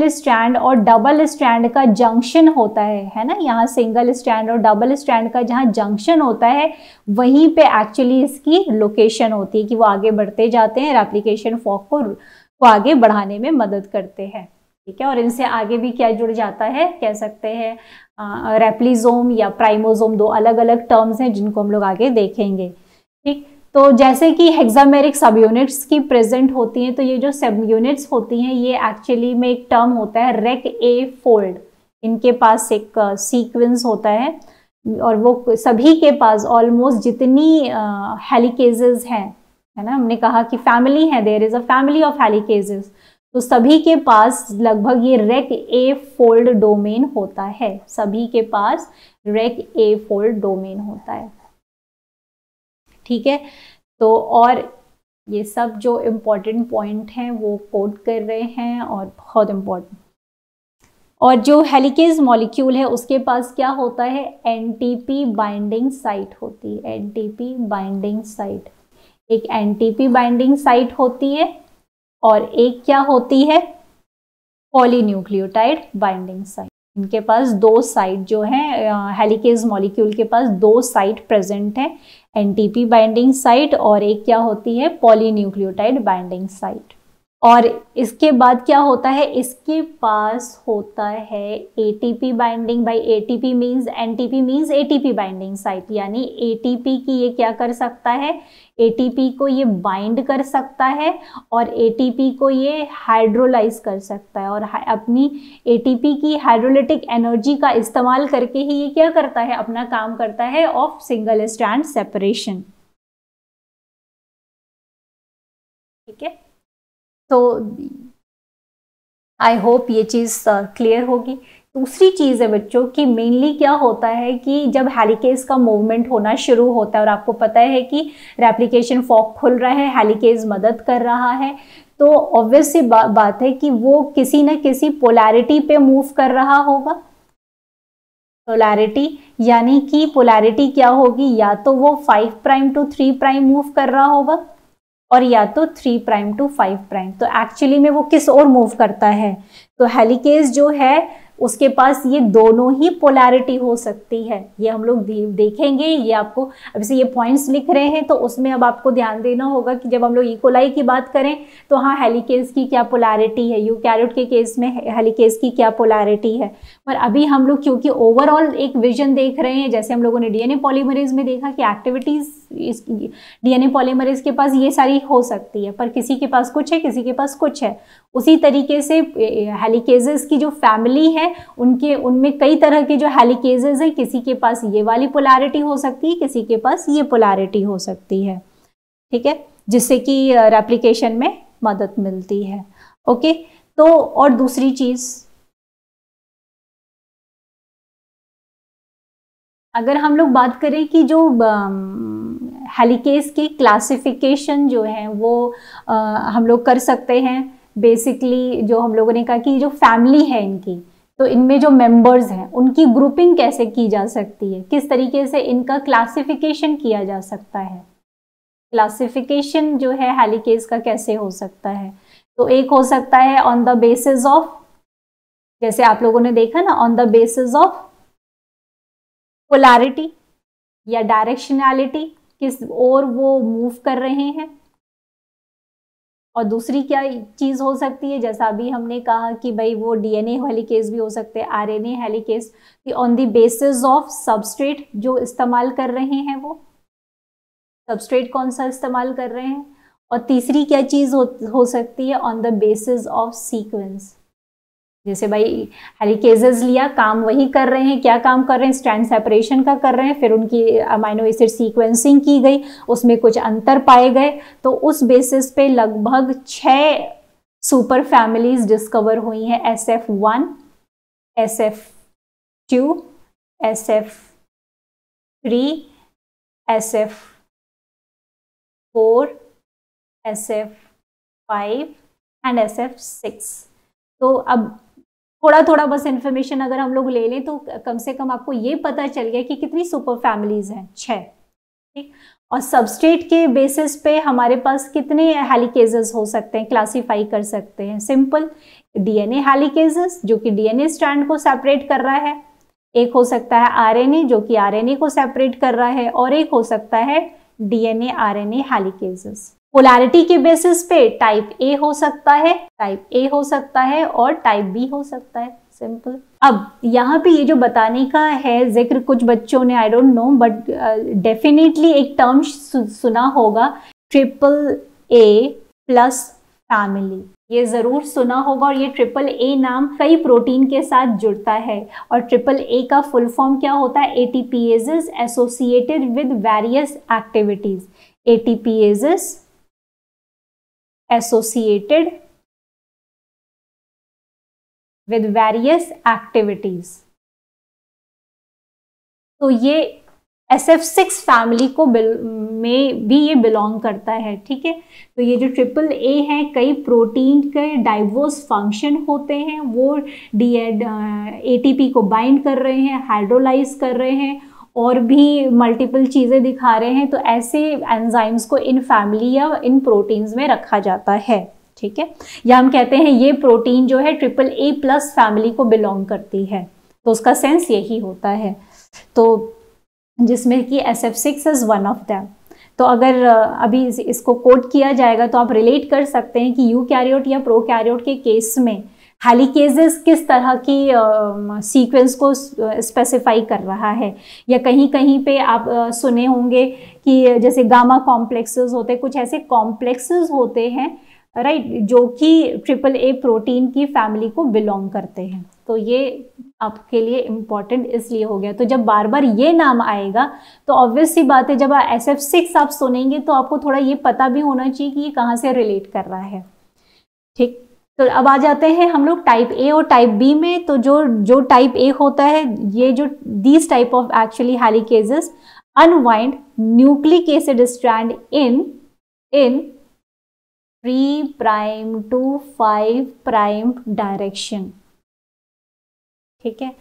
स्ट्रैंड और डबल स्ट्रैंड का जंक्शन होता है ना, यहाँ सिंगल स्ट्रैंड और डबल स्ट्रैंड का जहाँ जंक्शन होता है, वहीं पे एक्चुअली इसकी लोकेशन होती है कि वो आगे बढ़ते जाते हैं, रेप्लिकेशन फॉर्क को आगे बढ़ाने में मदद करते हैं। ठीक है, और इनसे आगे भी क्या जुड़ जाता है, कह सकते हैं रेप्लिजोम या प्राइमोजोम, दो अलग अलग टर्म्स हैं जिनको हम लोग आगे देखेंगे। ठीक, तो जैसे कि हेक्सामेरिक सब यूनिट्स की प्रेजेंट होती हैं, तो ये जो सब यूनिट्स होती हैं ये एक्चुअली में एक टर्म होता है रेक ए फोल्ड। इनके पास एक सीक्वेंस होता है और वो सभी के पास ऑलमोस्ट जितनी हेलिकेजेस हैं, है ना, हमने कहा कि फैमिली है, there is a family of helicases, तो सभी के पास लगभग ये रेक ए फोल्ड डोमेन होता है, सभी के पास रेक ए फोल्ड डोमेन होता है। ठीक है, तो और ये सब जो इम्पोर्टेंट पॉइंट हैं वो कोट कर रहे हैं और बहुत इम्पोर्टेंट। और जो हेलिकेज मॉलिक्यूल है उसके पास क्या होता है, एनटीपी बाइंडिंग साइट होती है, एनटीपी बाइंडिंग साइट। एक एनटीपी बाइंडिंग साइट होती है और एक क्या होती है, पॉलीन्यूक्लियोटाइड बाइंडिंग साइट। इनके पास दो साइट जो है, हेलिकेज मॉलिक्यूल के पास दो साइट प्रेजेंट है, एनटीपी बाइंडिंग साइट और एक क्या होती है, पॉलीन्यूक्लियोटाइड बाइंडिंग साइट। और इसके बाद क्या होता है, इसके पास होता है ATP binding. By ATP means, NTP means ATP binding site, यानी एटीपी की ये क्या कर सकता है, एटीपी को ये बाइंड कर सकता है और एटीपी को ये हाइड्रोलाइज कर सकता है और अपनी एटीपी की हाइड्रोलिटिक एनर्जी का इस्तेमाल करके ही ये क्या करता है, अपना काम करता है ऑफ सिंगल स्ट्रैंड सेपरेशन। ठीक है, तो आई होप ये चीज़ क्लियर होगी। दूसरी चीज़ है बच्चों कि मेनली क्या होता है कि जब हेलिकेज का मूवमेंट होना शुरू होता है और आपको पता है कि रेप्लिकेशन फॉर्क खुल रहा है, हेलिकेज मदद कर रहा है, तो ऑब्वियस सी बात है कि वो किसी न किसी पोलैरिटी पे मूव कर रहा होगा। पोलैरिटी यानी कि पोलैरिटी क्या होगी, या तो वो 5 प्राइम टू 3 प्राइम मूव कर रहा होगा और या तो 3 प्राइम टू 5 प्राइम। तो एक्चुअली में वो किस ओर मूव करता है, तो हेलिकेज जो है उसके पास ये दोनों ही पोलैरिटी हो सकती है। ये हम लोग देखेंगे, ये आपको अब से ये पॉइंट्स लिख रहे हैं तो उसमें अब आपको ध्यान देना होगा कि जब हम लोग इकोलाई की बात करें तो हाँ, हेलिकेज की क्या पोलैरिटी है, यूकैरियोट के केस में हेलिकेज की क्या पोलैरिटी है। पर अभी हम लोग क्योंकि ओवरऑल एक विजन देख रहे हैं, जैसे हम लोगों ने डीएनए पॉलीमरेज में देखा कि एक्टिविटीज डीएनए पॉलीमरेज के पास ये सारी हो सकती है, पर किसी के पास कुछ है, किसी के पास कुछ है। उसी तरीके से हेलिकेजेस की जो फैमिली है उनमें कई तरह के जो हेलिकेजेस हैं, किसी के पास ये वाली पोलैरिटी हो सकती है, किसी के पास ये पोलैरिटी हो सकती है। ठीक है, जिससे कि रेप्लिकेशन में मदद मिलती है। ओके, तो और दूसरी चीज, अगर हम लोग बात करें कि जो हेलिकेज की क्लासिफिकेशन जो है वो हम लोग कर सकते हैं। बेसिकली जो हम लोगों ने कहा कि जो फैमिली है इनकी, तो इनमें जो मेंबर्स हैं उनकी ग्रुपिंग कैसे की जा सकती है, किस तरीके से इनका क्लासिफिकेशन किया जा सकता है। क्लासिफिकेशन जो है हेलिकेज का कैसे हो सकता है, तो एक हो सकता है ऑन द बेसिस ऑफ, जैसे आप लोगों ने देखा ना, on the basis of polarity या डायरेक्शनैलिटी, किस ओर वो मूव कर रहे हैं। और दूसरी क्या चीज हो सकती है, जैसा अभी हमने कहा कि भाई वो डीएनए हेलिकेज भी हो सकते हैं, RNA helicase, on the basis of substrate जो इस्तेमाल कर रहे हैं, वो सबस्ट्रेट कौन सा इस्तेमाल कर रहे हैं। और तीसरी क्या चीज हो सकती है, on the basis of sequence. जैसे भाई हेलिकेजेस लिया, काम वही कर रहे हैं, क्या काम कर रहे हैं, स्ट्रैंड सेपरेशन का कर रहे हैं, फिर उनकी अमाइनो एसिड सीक्वेंसिंग की गई, उसमें कुछ अंतर पाए गए, तो उस बेसिस पे लगभग 6 सुपर फैमिलीज डिस्कवर हुई हैं, SF1, SF2, SF3, SF4, SF5 and SF6। तो अब थोड़ा थोड़ा बस इंफॉर्मेशन अगर हम लोग ले लें तो कम से कम आपको ये पता चल गया कि कितनी सुपर फैमिलीज हैं, 6। ठीक, और सबस्ट्रेट के बेसिस पे हमारे पास कितने हेलिकेजेस हो सकते हैं, क्लासीफाई कर सकते हैं। सिंपल, डीएनए हेलिकेजेस जो कि डीएनए स्ट्रैंड को सेपरेट कर रहा है, एक हो सकता है आरएनए जो कि आरएनए को सेपरेट कर रहा है, और एक हो सकता है डीएनए आरएनए हेलिकेजेस। पोलैरिटी के बेसिस पे टाइप ए हो सकता है, टाइप ए हो सकता है और टाइप बी हो सकता है। सिंपल। अब यहाँ पे ये जो बताने का है जिक्र, कुछ बच्चों ने I don't know but definitely एक टर्म सुना होगा, AAA+ फैमिली, ये जरूर सुना होगा। और ये AAA नाम कई प्रोटीन के साथ जुड़ता है, और AAA का फुल फॉर्म क्या होता है, ATPases associated with various activities. ATPases associated with various activities। तो ये SF6 फैमिली को में भी ये बिलोंग करता है, ठीक है। तो ये जो AAA है, कई प्रोटीन के डाइवर्स फंक्शन होते हैं, वो ATP को बाइंड कर रहे हैं, हाइड्रोलाइज कर रहे हैं और भी मल्टीपल चीज़ें दिखा रहे हैं। तो ऐसे एंजाइम्स को इन फैमिली या इन प्रोटीन्स में रखा जाता है, ठीक है। या हम कहते हैं ये प्रोटीन जो है AAA+ फैमिली को बिलोंग करती है, तो उसका सेंस यही होता है। तो जिसमें कि SF6 is one of them. तो अगर अभी इसको कोड किया जाएगा तो आप रिलेट कर सकते हैं कि यूकैरियोट या प्रोकैरियोट के केस में हेलिकेजेस किस तरह की सीक्वेंस को स्पेसिफाई कर रहा है। या कहीं कहीं पे आप सुने होंगे कि जैसे गामा कॉम्प्लेक्सेस होते, कुछ ऐसे कॉम्प्लेक्सेस होते हैं, राइट, जो कि AAA प्रोटीन की फैमिली को बिलोंग करते हैं। तो ये आपके लिए इम्पॉर्टेंट इसलिए हो गया। तो जब बार बार ये नाम आएगा तो ऑब्वियस सी बात है, जब SF6 आप सुनेंगे तो आपको थोड़ा ये पता भी होना चाहिए कि ये कहाँ से रिलेट कर रहा है, ठीक। तो अब आ जाते हैं हम लोग टाइप A और टाइप B में। तो जो टाइप A होता है, ये जो these type of actually helicases unwind nucleic acid strand in 3' to 5' direction, ठीक है,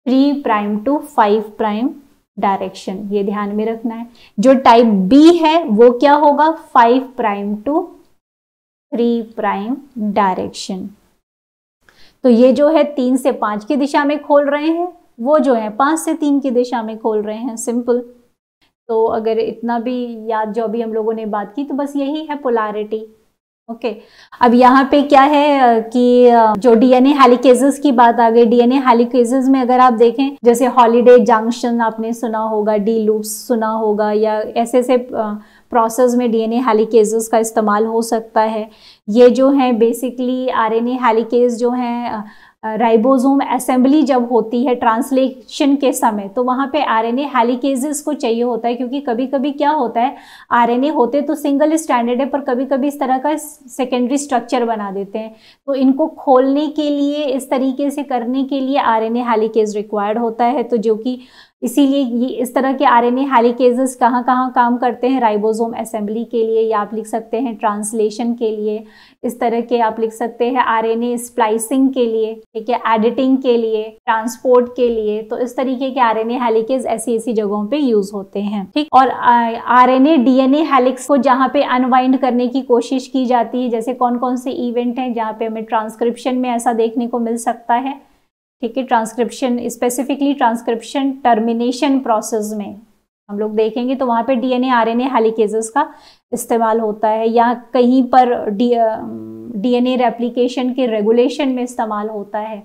3' to 5' डायरेक्शन, ये ध्यान में रखना है। जो टाइप B है वो क्या होगा, 5' to 3' डायरेक्शन। तो ये जो है 3 से 5 की दिशा में खोल रहे हैं, वो जो है 5 से 3 की दिशा में खोल रहे हैं, सिंपल। तो अगर इतना भी याद जो भी हम लोगों ने बात की, तो बस यही है पोलैरिटी, ओके। अब यहाँ पे क्या है कि जो DNA हेलिकेजेस की बात आ गई। DNA हेलिकेजेस में अगर आप देखें, जैसे हॉलिडे जंक्शन आपने सुना होगा, डी लूप्स सुना होगा, या ऐसे प्रोसेस में DNA हेलिकेजेस का इस्तेमाल हो सकता है। ये जो है बेसिकली RNA हेलिकेज जो है, राइबोसोम असेंबली जब होती है ट्रांसलेशन के समय, तो वहाँ पे RNA हेलिकेजेस को चाहिए होता है, क्योंकि कभी कभी क्या होता है, RNA होते तो सिंगल स्ट्रैंडेड है, पर कभी कभी इस तरह का सेकेंडरी स्ट्रक्चर बना देते हैं। तो इनको खोलने के लिए, इस तरीके से करने के लिए RNA हेलिकेज रिक्वायर्ड होता है। तो जो कि इसीलिए ये इस तरह के RNA हेलिकेजेस कहाँ कहाँ काम करते हैं, राइबोसोम असेंबली के लिए, या आप लिख सकते हैं ट्रांसलेशन के लिए, इस तरह के आप लिख सकते हैं RNA स्प्लाइसिंग के लिए, ठीक है, एडिटिंग के लिए, ट्रांसपोर्ट के लिए। तो इस तरीके के RNA हेलिकेज ऐसी जगहों पे यूज होते हैं, ठीक। और RNA DNA हेलिक्स को जहाँ पे अनवाइंड करने की कोशिश की जाती है, जैसे कौन कौन से इवेंट हैं जहाँ पे हमें ट्रांसक्रिप्शन में ऐसा देखने को मिल सकता है, ठीक है। Transcription, specifically transcription termination process में हम लोग देखेंगे तो वहाँ पे DNA RNA हेलिकेजेस का इस्तेमाल होता है, या कहीं पर DNA रेप्लिकेशन के रेगुलेशन में इस्तेमाल होता है।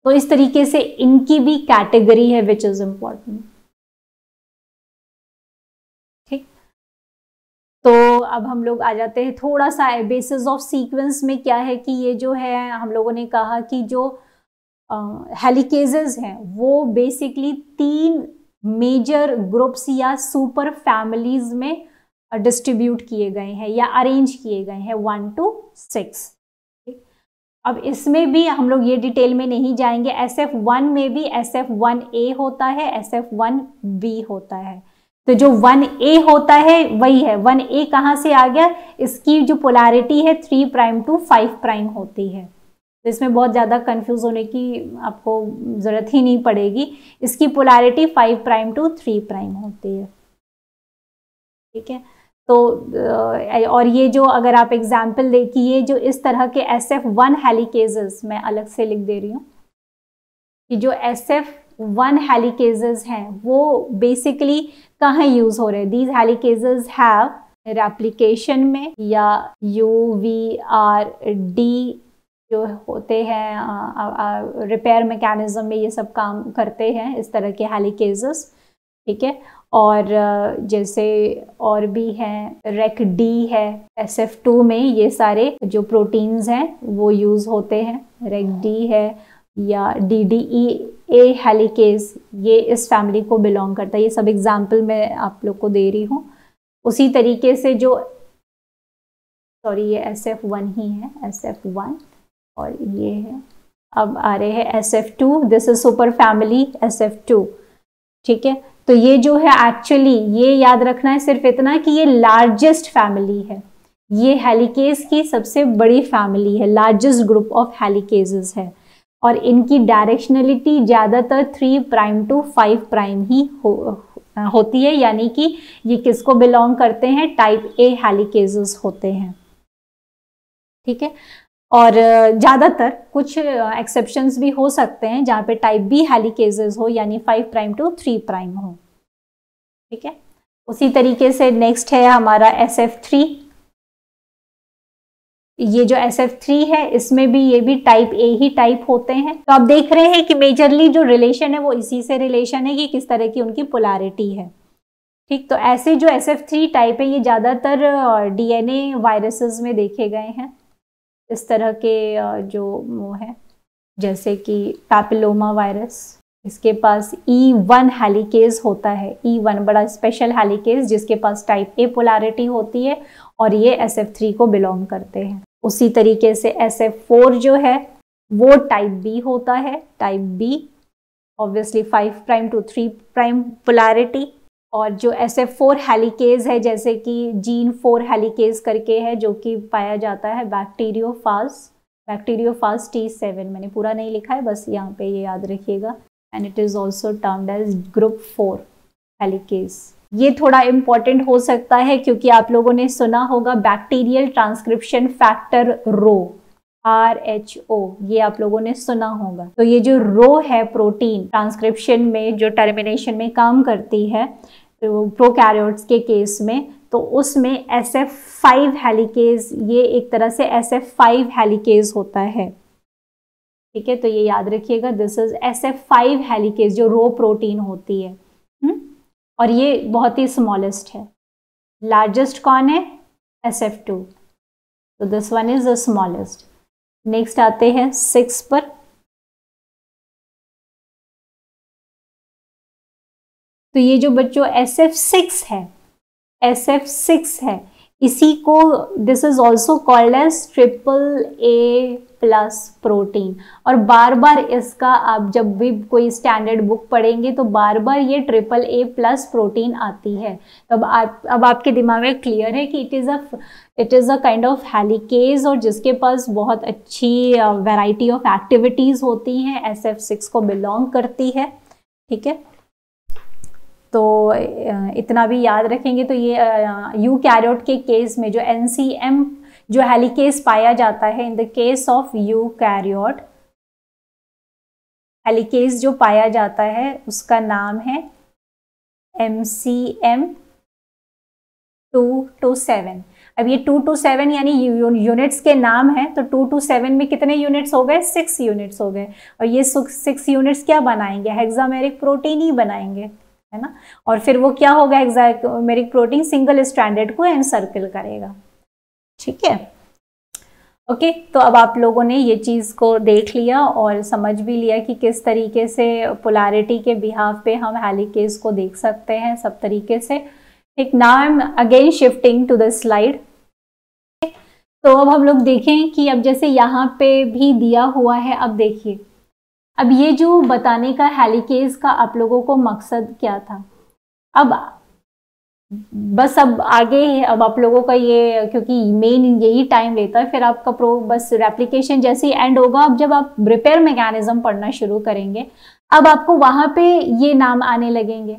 तो इस तरीके से इनकी भी कैटेगरी है विच इज इम्पोर्टेंट, ठीक। तो अब हम लोग आ जाते हैं थोड़ा सा बेसिस ऑफ सीक्वेंस में। क्या है कि ये जो है, हम लोगों ने कहा कि जो हेलिकेजेस हैं वो बेसिकली 3 मेजर ग्रुप्स या सुपर फैमिलीज में डिस्ट्रीब्यूट किए गए हैं या अरेंज किए गए हैं, 1 to 6। अब इसमें भी हम लोग ये डिटेल में नहीं जाएंगे। SF1 में भी SF1A होता है, SF1B होता है। तो जो 1A होता है वही है। 1A कहाँ से आ गया, इसकी जो पोलैरिटी है 3' to 5' होती है। तो इसमें बहुत ज़्यादा कंफ्यूज होने की आपको ज़रूरत ही नहीं पड़ेगी। इसकी पोलैरिटी 5' to 3' होती है, ठीक है। तो और ये जो अगर आप एग्जाम्पल देखिए, जो इस तरह के SF1 हेलिकेजेस, मैं अलग से लिख दे रही हूँ कि जो SF1 हेलिकेजेस हैं वो बेसिकली कहाँ यूज हो रहे हैं। दीज हेलिकेजेस हैव रेप्लिकेशन में या UVRD जो होते हैं रिपेयर मैकेनिज्म में, ये सब काम करते हैं इस तरह के हेलिकेजेस, ठीक है। और जैसे और भी हैं, REC-D है, SF2 में ये सारे जो प्रोटीन्स हैं वो यूज़ होते हैं। REC-D है या DDEA हेलिकेज, ये इस फैमिली को बिलोंग करता है। ये सब एग्जाम्पल मैं आप लोग को दे रही हूँ। उसी तरीके से जो, सॉरी ये SF1 ही है, SF1, और ये है, अब आ रहे हैं SF2, this is super family SF2, ठीक है। तो ये जो है एक्चुअली ये याद रखना है सिर्फ इतना कि ये लार्जेस्ट फैमिली है, ये हेलिकेज की सबसे बड़ी फैमिली है, लार्जेस्ट ग्रुप ऑफ हेलिकेजेस है, और इनकी डायरेक्शनलिटी ज़्यादातर 3 प्राइम टू 5 प्राइम ही होती है, यानी कि ये किसको बिलोंग करते हैं, टाइप ए हेलिकेजेस होते हैं। ठीक है, और ज़्यादातर कुछ एक्सेप्शंस भी हो सकते हैं जहाँ पे टाइप बी हेलिकेजेस हो, यानी 5 प्राइम टू 3 प्राइम हो। ठीक है, उसी तरीके से नेक्स्ट है हमारा SF3। ये जो SF3 है इसमें भी ये भी टाइप ए ही टाइप होते हैं। तो आप देख रहे हैं कि मेजरली जो रिलेशन है वो इसी से रिलेशन है कि किस तरह की उनकी पोलैरिटी है। ठीक, तो ऐसे जो SF3 टाइप है ये ज़्यादातर DNA वायरसेस में देखे गए हैं, इस तरह के जो वो है, जैसे कि पैपिलोमा वायरस, इसके पास E1 हेलिकेज होता है, E1 बड़ा स्पेशल हेलिकेज जिसके पास टाइप ए पोलैरिटी होती है और ये SF3 को बिलोंग करते हैं। उसी तरीके से SF4 जो है वो टाइप बी होता है, type B obviously 5 prime to 3 prime polarity. और जो SF4 हेलिकेज है, जैसे कि जीन 4 हेलिकेज करके है जो कि पाया जाता है बैक्टीरियोफाज T7, मैंने पूरा नहीं लिखा है, बस यहाँ पे ये याद रखिएगा, and it is also termed age group 4 helicase. ये थोड़ा इंपॉर्टेंट हो सकता है क्योंकि आप लोगों ने सुना होगा बैक्टीरियल ट्रांसक्रिप्शन फैक्टर रो, RHO, ये आप लोगों ने सुना होगा। तो ये जो रो है प्रोटीन ट्रांसक्रिप्शन में जो टर्मिनेशन में काम करती है प्रोकैरियोट्स के केस में, तो उसमें SF5 हेलिकेज, ये एक तरह से SF5 हेलिकेज होता है। ठीक है, तो ये याद रखिएगा, दिस इज SF5 हेलिकेज जो रो प्रोटीन होती है। और ये बहुत ही स्मॉलेस्ट है। लार्जेस्ट कौन है, SF2, तो this one is the smallest. Next आते हैं 6 पर। तो ये जो बच्चों SF6 है, इसी को this is also called as AAA+ protein. और बार बार इसका आप जब भी कोई स्टैंडर्ड बुक पढ़ेंगे तो बार बार ये AAA+ प्रोटीन आती है। तो अब आपके दिमाग में क्लियर है कि it is a kind of helicase और जिसके पास बहुत अच्छी वैरायटी ऑफ एक्टिविटीज़ होती हैं, SF6 को बिलोंग करती है। ठीक है, तो इतना भी याद रखेंगे। तो ये यूकैरियोट के केस में जो NCM जो हेलिकेज पाया जाता है, in the case of eukaryote helicase जो पाया जाता है उसका नाम है MCM 227। अब ये 227 यानी यूनिट्स के नाम है, तो 227 में कितने यूनिट्स हो गए, 6 यूनिट्स हो गए। और ये 6 यूनिट्स क्या बनाएंगे, हेक्सामेरिक प्रोटीन ही बनाएंगे, है ना। और फिर वो क्या होगा, हेक्सामेरिक प्रोटीन सिंगल स्ट्रैंडेड को एनसर्कल करेगा। ठीक है, ओके, तो अब आप लोगों ने ये चीज़ को देख लिया और समझ भी लिया कि किस तरीके से पोलैरिटी के बिहाफ पे हम हेलिकेज को देख सकते हैं सब तरीके से। ठीक, now I am again shifting to the slide. तो अब हम लोग देखें कि अब जैसे यहाँ पे भी दिया हुआ है, अब देखिए, अब ये जो बताने का हेलिकेज का आप लोगों को मकसद क्या था, अब बस अब आगे है, अब आप लोगों का ये, क्योंकि मेन यही टाइम लेता है, फिर आपका बस रेप्लिकेशन जैसे ही एंड होगा, अब जब आप रिपेयर मैकेनिज्म पढ़ना शुरू करेंगे, अब आपको वहाँ पे ये नाम आने लगेंगे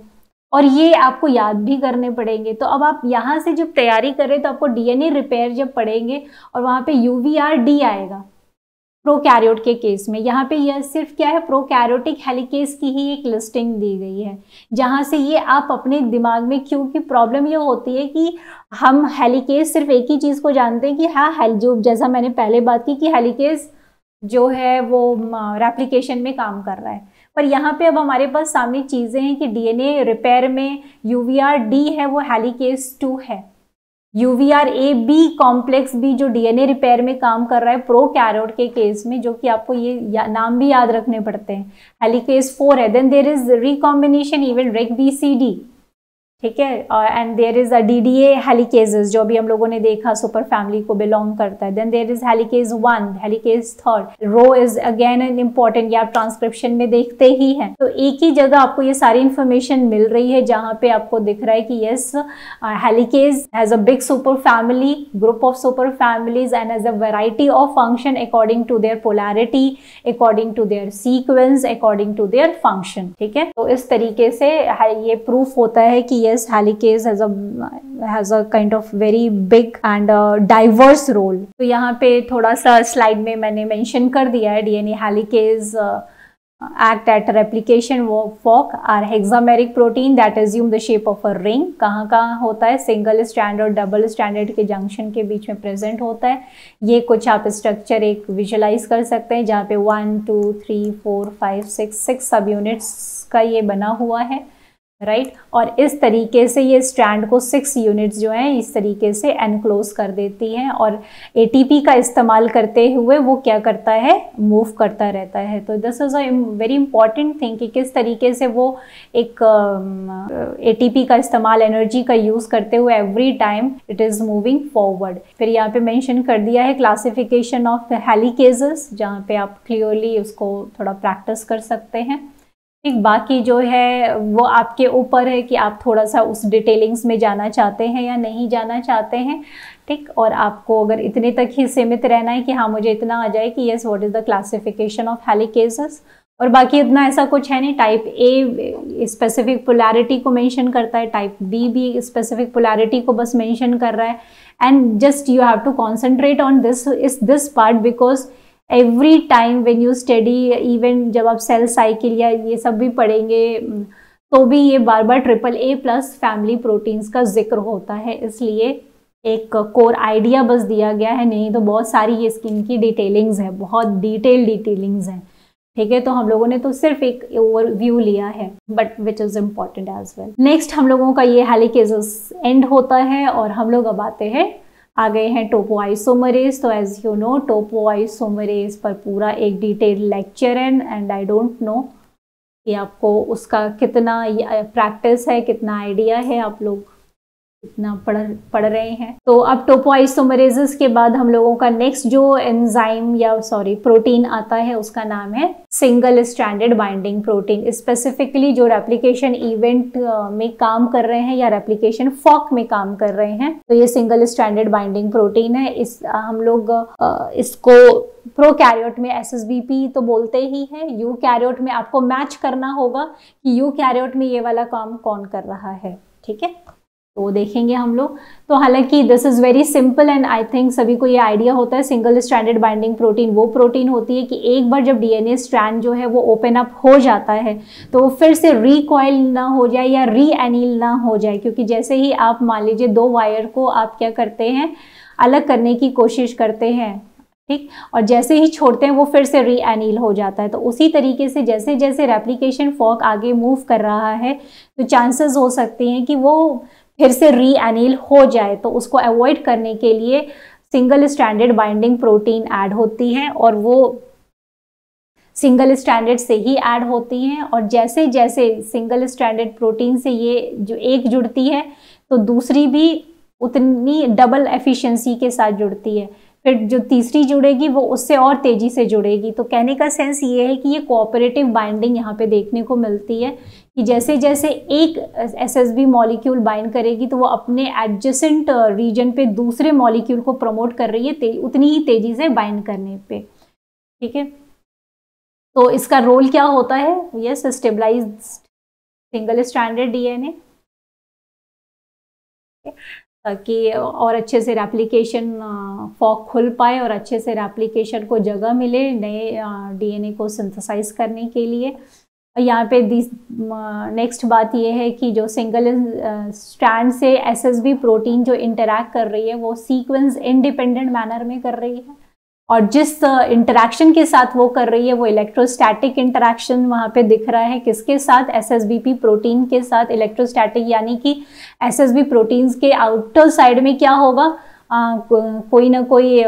और ये आपको याद भी करने पड़ेंगे। तो अब आप यहाँ से जब तैयारी करें तो आपको DNA रिपेयर जब पढ़ेंगे और वहाँ पे UVRD आएगा प्रोकैरियोट के केस में। यहाँ पे यह सिर्फ क्या है, प्रोकैरियोटिक हेलिकेज की ही एक लिस्टिंग दी गई है, जहाँ से ये आप अपने दिमाग में, क्योंकि प्रॉब्लम ये होती है कि हम हेलिकेज सिर्फ एक ही चीज़ को जानते हैं कि हाँ, जो जैसा मैंने पहले बात की कि हेलिकेज जो है वो रेप्लिकेशन में काम कर रहा है, पर यहाँ पे अब हमारे पास सामने चीज़ें हैं कि DNA रिपेयर में UVRD है वो हेलिकेज 2 है, UVRAB कॉम्प्लेक्स भी जो DNA रिपेयर में काम कर रहा है प्रोकैरियोट के केस में, जो कि आपको ये नाम भी याद रखने पड़ते हैं, हेलिकेज 4 है। Then there is recombination event RECBCD, ठीक है। And there is a DDA helicases, जो भी हम लोगों ने देखा सुपर फैमिली को बिलोंग करता है। Then there is helicase 1, helicase 3, rho is again an important, या आप ट्रांसक्रिप्शन में देखते ही हैं। तो एक ही जगह आपको ये सारी इंफॉर्मेशन मिल रही है जहां पे आपको दिख रहा है कि yes, helicase has a big super family, group of super families, and has a variety of function according to their polarity, according to their sequence, according to their function. ठीक है, तो इस तरीके से ये प्रूफ होता है कि yes, helicase has a kind of very big and diverse role। तो यहाँ पे थोड़ा सा स्लाइड में मैंने मेंशन कर दिया है, DNA helicase act at replication fork are hexameric protein that assume the shape of a ring। कहाँ कहाँ होता है, सिंगल स्ट्रैंड और डबल स्ट्रैंडेड के जंक्शन के बीच में प्रेजेंट होता है। ये कुछ आप स्ट्रक्चर एक विजुलाइज कर सकते हैं जहाँ पे 1 2 3 4 5 6 सब यूनिट्स का ये बना हुआ है, राइट। और इस तरीके से ये स्ट्रैंड को 6 यूनिट्स जो हैं इस तरीके से एनक्लोज कर देती हैं, और एटीपी का इस्तेमाल करते हुए वो क्या करता है, मूव करता रहता है। तो this is a very important thing कि किस तरीके से वो एक एटीपी का इस्तेमाल, एनर्जी का यूज करते हुए every time it is moving forward. फिर यहाँ पे मेंशन कर दिया है क्लासिफिकेशन ऑफ हेलिकेजेस, जहाँ पे आप क्लियरली उसको थोड़ा प्रैक्टिस कर सकते हैं। ठीक, बाकी जो है वो आपके ऊपर है कि आप थोड़ा सा उस डिटेलिंग्स में जाना चाहते हैं या नहीं जाना चाहते हैं। ठीक, और आपको अगर इतने तक ही सीमित रहना है कि हाँ मुझे इतना आ जाए कि yes what is the classification of helicases, और बाकी इतना ऐसा कुछ है नहीं। टाइप ए स्पेसिफिक पोलैरिटी को मेंशन करता है, टाइप बी भी स्पेसिफिक पोलैरिटी को बस मेंशन कर रहा है, and just you have to concentrate on this part because every time when you study, even जब आप सेल साइकिल या ये सब भी पढ़ेंगे तो भी ये बार बार AAA+ फैमिली प्रोटीन्स का जिक्र होता है, इसलिए एक कोर आइडिया बस दिया गया है, नहीं तो बहुत सारी ये स्किन की डिटेलिंग्स है, बहुत डिटेलिंग्स हैं। ठीक है, तो हम लोगों ने तो सिर्फ एक ओवरव्यू लिया है, but which is important as well. Next हम लोगों का ये हेलिकेजेस एंड होता है, और हम लोग अब आते हैं, आ गए हैं टोपोआइसोमरेज। तो एज यू नो टोपोआइसोमरेज पर पूरा एक डिटेल लेक्चर है, एंड आई डोंट नो कि आपको उसका कितना प्रैक्टिस है, कितना आइडिया है, आप लोग कितना पढ़ रहे हैं। तो अब टोपोआइसोमरेजेस के बाद हम लोगों का नेक्स्ट जो एंजाइम या प्रोटीन आता है उसका नाम है single stranded binding protein. Specifically जो रेप्लिकेशन इवेंट में काम कर रहे हैं या रेप्लिकेशन फॉर्क में काम कर रहे हैं, तो ये सिंगल स्ट्रैंडेड बाइंडिंग प्रोटीन है। हम लोग इसको प्रोकैरियोट में SSBP तो बोलते ही है, यूकैरियोट में आपको मैच करना होगा कि यूकैरियोट में ये वाला काम कौन कर रहा है। ठीक है, तो देखेंगे हम लोग। तो हालांकि this is very simple and I think सभी को ये आइडिया होता है। सिंगल स्ट्रैंडेड बाइंडिंग प्रोटीन वो प्रोटीन होती है कि एक बार जब DNA स्ट्रैंड जो है वो ओपन अप हो जाता है तो वो फिर से रिकॉइल ना हो जाए या रीएनील ना हो जाए, क्योंकि जैसे ही आप मान लीजिए 2 वायर को आप क्या करते हैं, अलग करने की कोशिश करते हैं, ठीक, और जैसे ही छोड़ते हैं वो फिर से रीएनील हो जाता है। तो उसी तरीके से जैसे जैसे रेप्लिकेशन फॉर्क आगे मूव कर रहा है तो चांसेस हो सकते हैं कि वो फिर से रीएनील हो जाए, तो उसको अवॉइड करने के लिए single stranded binding protein add होती है, और वो सिंगल स्ट्रैंडेड से ही ऐड होती हैं। और जैसे जैसे सिंगल स्ट्रैंडेड प्रोटीन से ये जो एक जुड़ती है तो दूसरी भी उतनी डबल एफिशिएंसी के साथ जुड़ती है, फिर जो तीसरी जुड़ेगी वो उससे और तेजी से जुड़ेगी। तो कहने का सेंस ये है कि ये कोऑपरेटिव बाइंडिंग यहाँ पे देखने को मिलती है कि जैसे जैसे एक SSB मॉलिक्यूल बाइंड करेगी तो वो अपने एडजेसेंट रीजन पे दूसरे मॉलिक्यूल को प्रमोट कर रही है उतनी ही तेजी से बाइंड करने पे। ठीक है, तो इसका रोल क्या होता है, yes stabilised single stranded DNA, ताकि और अच्छे से रेप्लिकेशन फॉर्क खुल पाए और अच्छे से रेप्लिकेशन को जगह मिले नए DNA को सिंथेसाइज करने के लिए। यहाँ पे नेक्स्ट बात ये है कि जो सिंगल स्ट्रैंड से SSB प्रोटीन जो इंटरैक्ट कर रही है वो सीक्वेंस इंडिपेंडेंट मैनर में कर रही है, और जिस इंटरैक्शन के साथ वो कर रही है वो इलेक्ट्रोस्टैटिक इंटरैक्शन वहाँ पे दिख रहा है। किसके साथ, SSBP प्रोटीन के साथ इलेक्ट्रोस्टैटिक, यानी कि SSB प्रोटीन्स के आउटर साइड में क्या होगा, कोई ना कोई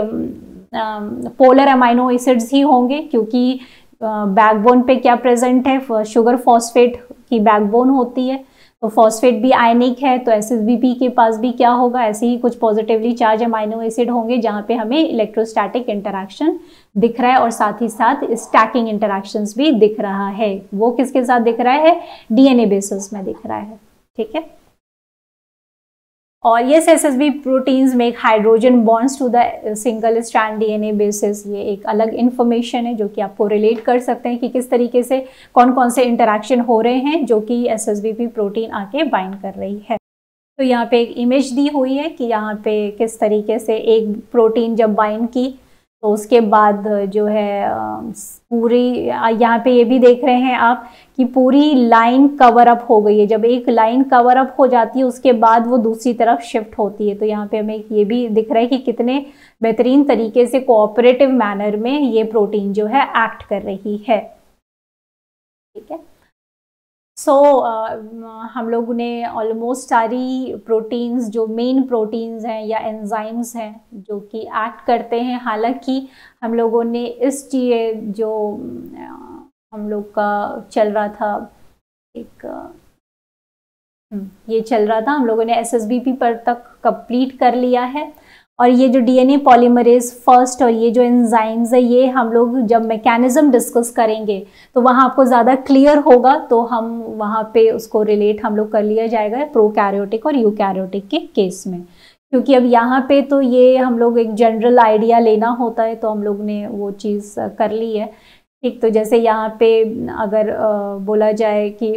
पोलर अमाइनो एसिड्स ही होंगे, क्योंकि बैकबोन पे क्या प्रेजेंट है, शुगर फॉस्फेट की बैकबोन होती है। तो फॉस्फेट भी आयनिक है, तो SSBP के पास भी क्या होगा, ऐसे ही कुछ पॉजिटिवली चार्ज अमाइनो एसिड होंगे जहाँ पे हमें इलेक्ट्रोस्टैटिक इंटरैक्शन दिख रहा है और साथ ही साथ स्टैकिंग इंटरैक्शंस भी दिख रहा है। वो किसके साथ दिख रहा है, DNA बेसिस में दिख रहा है। ठीक है, और ये SSB proteins make hydrogen bonds to the single strand DNA bases. ये एक अलग इन्फॉर्मेशन है जो कि आपको रिलेट कर सकते हैं कि किस तरीके से कौन कौन से इंटरैक्शन हो रहे हैं जो कि SSBP प्रोटीन आके बाइंड कर रही है। तो यहाँ पे एक इमेज दी हुई है कि यहाँ पे किस तरीके से एक प्रोटीन जब बाइंड की तो उसके बाद जो है पूरी, यहाँ पे ये भी देख रहे हैं आप कि पूरी लाइन कवर अप हो गई है। जब एक लाइन कवर अप हो जाती है उसके बाद वो दूसरी तरफ शिफ्ट होती है। तो यहाँ पे हमें ये भी दिख रहा है कि कितने बेहतरीन तरीके से कोऑपरेटिव मैनर में ये प्रोटीन जो है एक्ट कर रही है। ठीक है, सो हम लोग ने ऑलमोस्ट सारी प्रोटीन्स जो मेन प्रोटीन्स हैं या एंजाइम्स हैं जो कि एक्ट करते हैं, हालांकि हम लोगों ने इस जो हम लोग का चल रहा था एक ये चल रहा था, हम लोगों ने SSBP पर तक कंप्लीट कर लिया है। और ये जो DNA पॉलीमरेज फर्स्ट और ये जो एंजाइम्स है, ये हम लोग जब मैकेनिज्म डिस्कस करेंगे तो वहाँ आपको ज़्यादा क्लियर होगा, तो हम वहाँ पे उसको रिलेट हम लोग कर लिया जाएगा प्रोकैरियोटिक और यूकैरियोटिक के केस में। क्योंकि अब यहाँ पे तो ये हम लोग एक जनरल आइडिया लेना होता है, तो हम लोग ने वो चीज़ कर ली है। ठीक, तो जैसे यहाँ पे अगर बोला जाए कि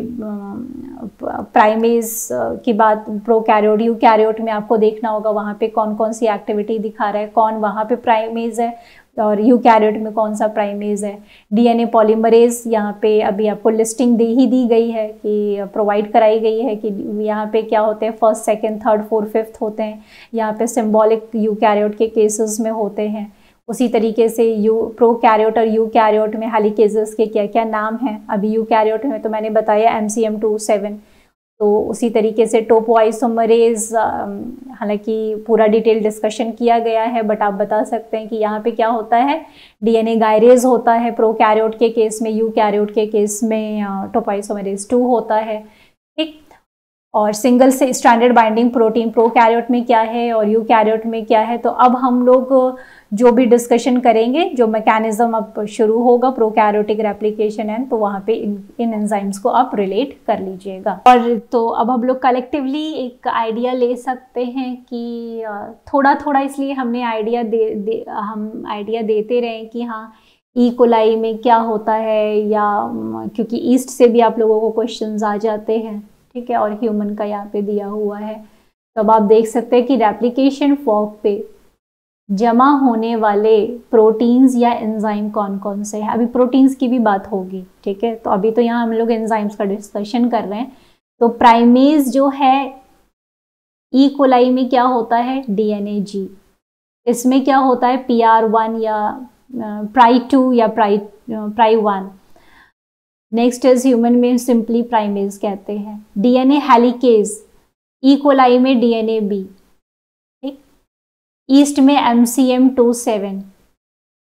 प्राइमेज की बात, प्रोकैरियोट यूकैरियोट में आपको देखना होगा वहाँ पे कौन कौन सी एक्टिविटी दिखा रहा है, कौन वहाँ पे प्राइमेज है और यूकैरियोट में कौन सा प्राइमेज है। DNA पॉलीमरेज यहाँ पे अभी आपको लिस्टिंग दी गई है कि प्रोवाइड कराई गई है कि यहाँ पे क्या होते हैं, first second third fourth fifth होते हैं। यहाँ पे सिम्बॉलिक यूकैरियोट के केसेस में होते हैं। उसी तरीके से प्रोकैरियोट और यूकैरियोट में हेलिकेजेस के क्या क्या नाम हैं। अभी यूकैरियोट में तो मैंने बताया MCM27। तो उसी तरीके से टोपोआइसोमरेज, हालांकि पूरा डिटेल डिस्कशन किया गया है, बट आप बता सकते हैं कि यहाँ पे क्या होता है, DNA गायरेज होता है प्रोकैरियोट के केस में, यूकैरियोट के केस में टोपोआइसोमरेज 2 होता है। ठीक, और सिंगल से स्टैंडर्ड बाइंडिंग प्रोटीन प्रोकैरियोट में क्या है और यूकैरियोट में क्या है। तो अब हम लोग जो भी डिस्कशन करेंगे, जो मैकेनिज्म अब शुरू होगा प्रोकैरियोटिक रेप्लिकेशन है, तो वहाँ पे इन एंजाइम्स को आप रिलेट कर लीजिएगा। और तो अब हम लोग कलेक्टिवली एक आइडिया ले सकते हैं कि थोड़ा थोड़ा, इसलिए हमने हम आइडिया देते रहे कि हाँ ई कोलाई में क्या होता है, या क्योंकि ईस्ट से भी आप लोगों को क्वेश्चंस आ जाते हैं। ठीक है, और ह्यूमन का यहाँ पे दिया हुआ है। तो अब आप देख सकते हैं कि रेप्लिकेशन फॉर्क पे जमा होने वाले प्रोटीन्स या एंजाइम कौन कौन से हैं। अभी प्रोटीन्स की भी बात होगी। ठीक है, तो अभी तो यहाँ हम लोग एंजाइम्स का डिस्कशन कर रहे हैं। तो प्राइमेज जो है ई कोलाई में क्या होता है, DNAG। इसमें क्या होता है, PR1 या Pri2 या Pri1। नेक्स्ट इज ह्यूमन में सिंपली प्राइमेज कहते हैं। DNA हेलिकेज, ई कोलाई में DNAB। ईस्ट में MCM27,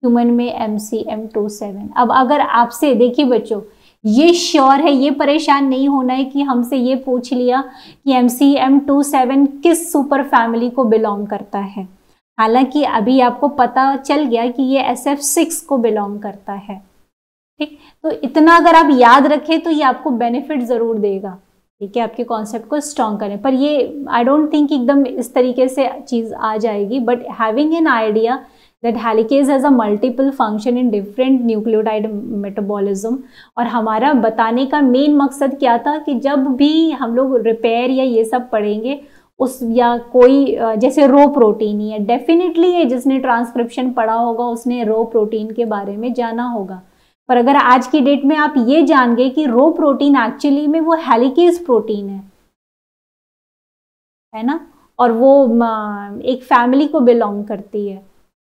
ह्यूमन में MCM27। अब अगर आपसे, देखिए बच्चों, ये श्योर है, ये परेशान नहीं होना है कि हमसे ये पूछ लिया कि MCM27 किस सुपर फैमिली को बिलोंग करता है। हालांकि अभी आपको पता चल गया कि ये SF6 को बिलोंग करता है। ठीक, तो इतना अगर आप याद रखें तो ये आपको बेनिफिट जरूर देगा। ठीक है, आपके कॉन्सेप्ट को स्ट्रॉन्ग करें। पर ये आई डोंट थिंक एकदम इस तरीके से चीज़ आ जाएगी, but having an idea that helicase has a multiple function in different nucleotide metabolism. और हमारा बताने का मेन मकसद क्या था कि जब भी हम लोग रिपेयर या ये सब पढ़ेंगे उस, या कोई जैसे रो प्रोटीन ही है, डेफिनेटली है जिसने ट्रांसक्रिप्शन पढ़ा होगा उसने रो प्रोटीन के बारे में जाना होगा। पर अगर आज की डेट में आप ये जान गए कि रो प्रोटीन एक्चुअली में वो हेलिकेज प्रोटीन है ना, और वो एक फैमिली को बिलोंग करती है,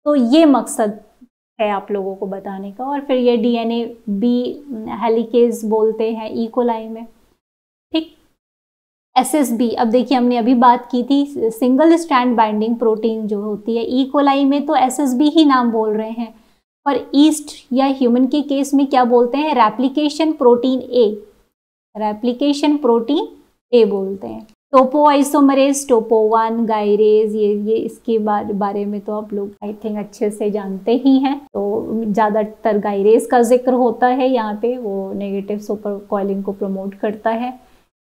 तो ये मकसद है आप लोगों को बताने का। और फिर ये DNAB हेलिकेज बोलते हैं ई कोलाई में। ठीक, SSB, अब देखिए हमने अभी बात की थी सिंगल स्ट्रैंड बाइंडिंग प्रोटीन जो होती है ई कोलाई में, तो SSB ही नाम बोल रहे हैं। और ईस्ट या ह्यूमन के केस में क्या बोलते हैं, replication protein A, replication protein A बोलते हैं। टोपो आइसोमरेज, टोपो 1, गायरेज, ये इसके बारे में तो आप लोग आई थिंक अच्छे से जानते ही हैं। तो ज़्यादातर गायरेज का जिक्र होता है यहाँ पे, वो नेगेटिव सुपर कॉइलिंग को प्रमोट करता है।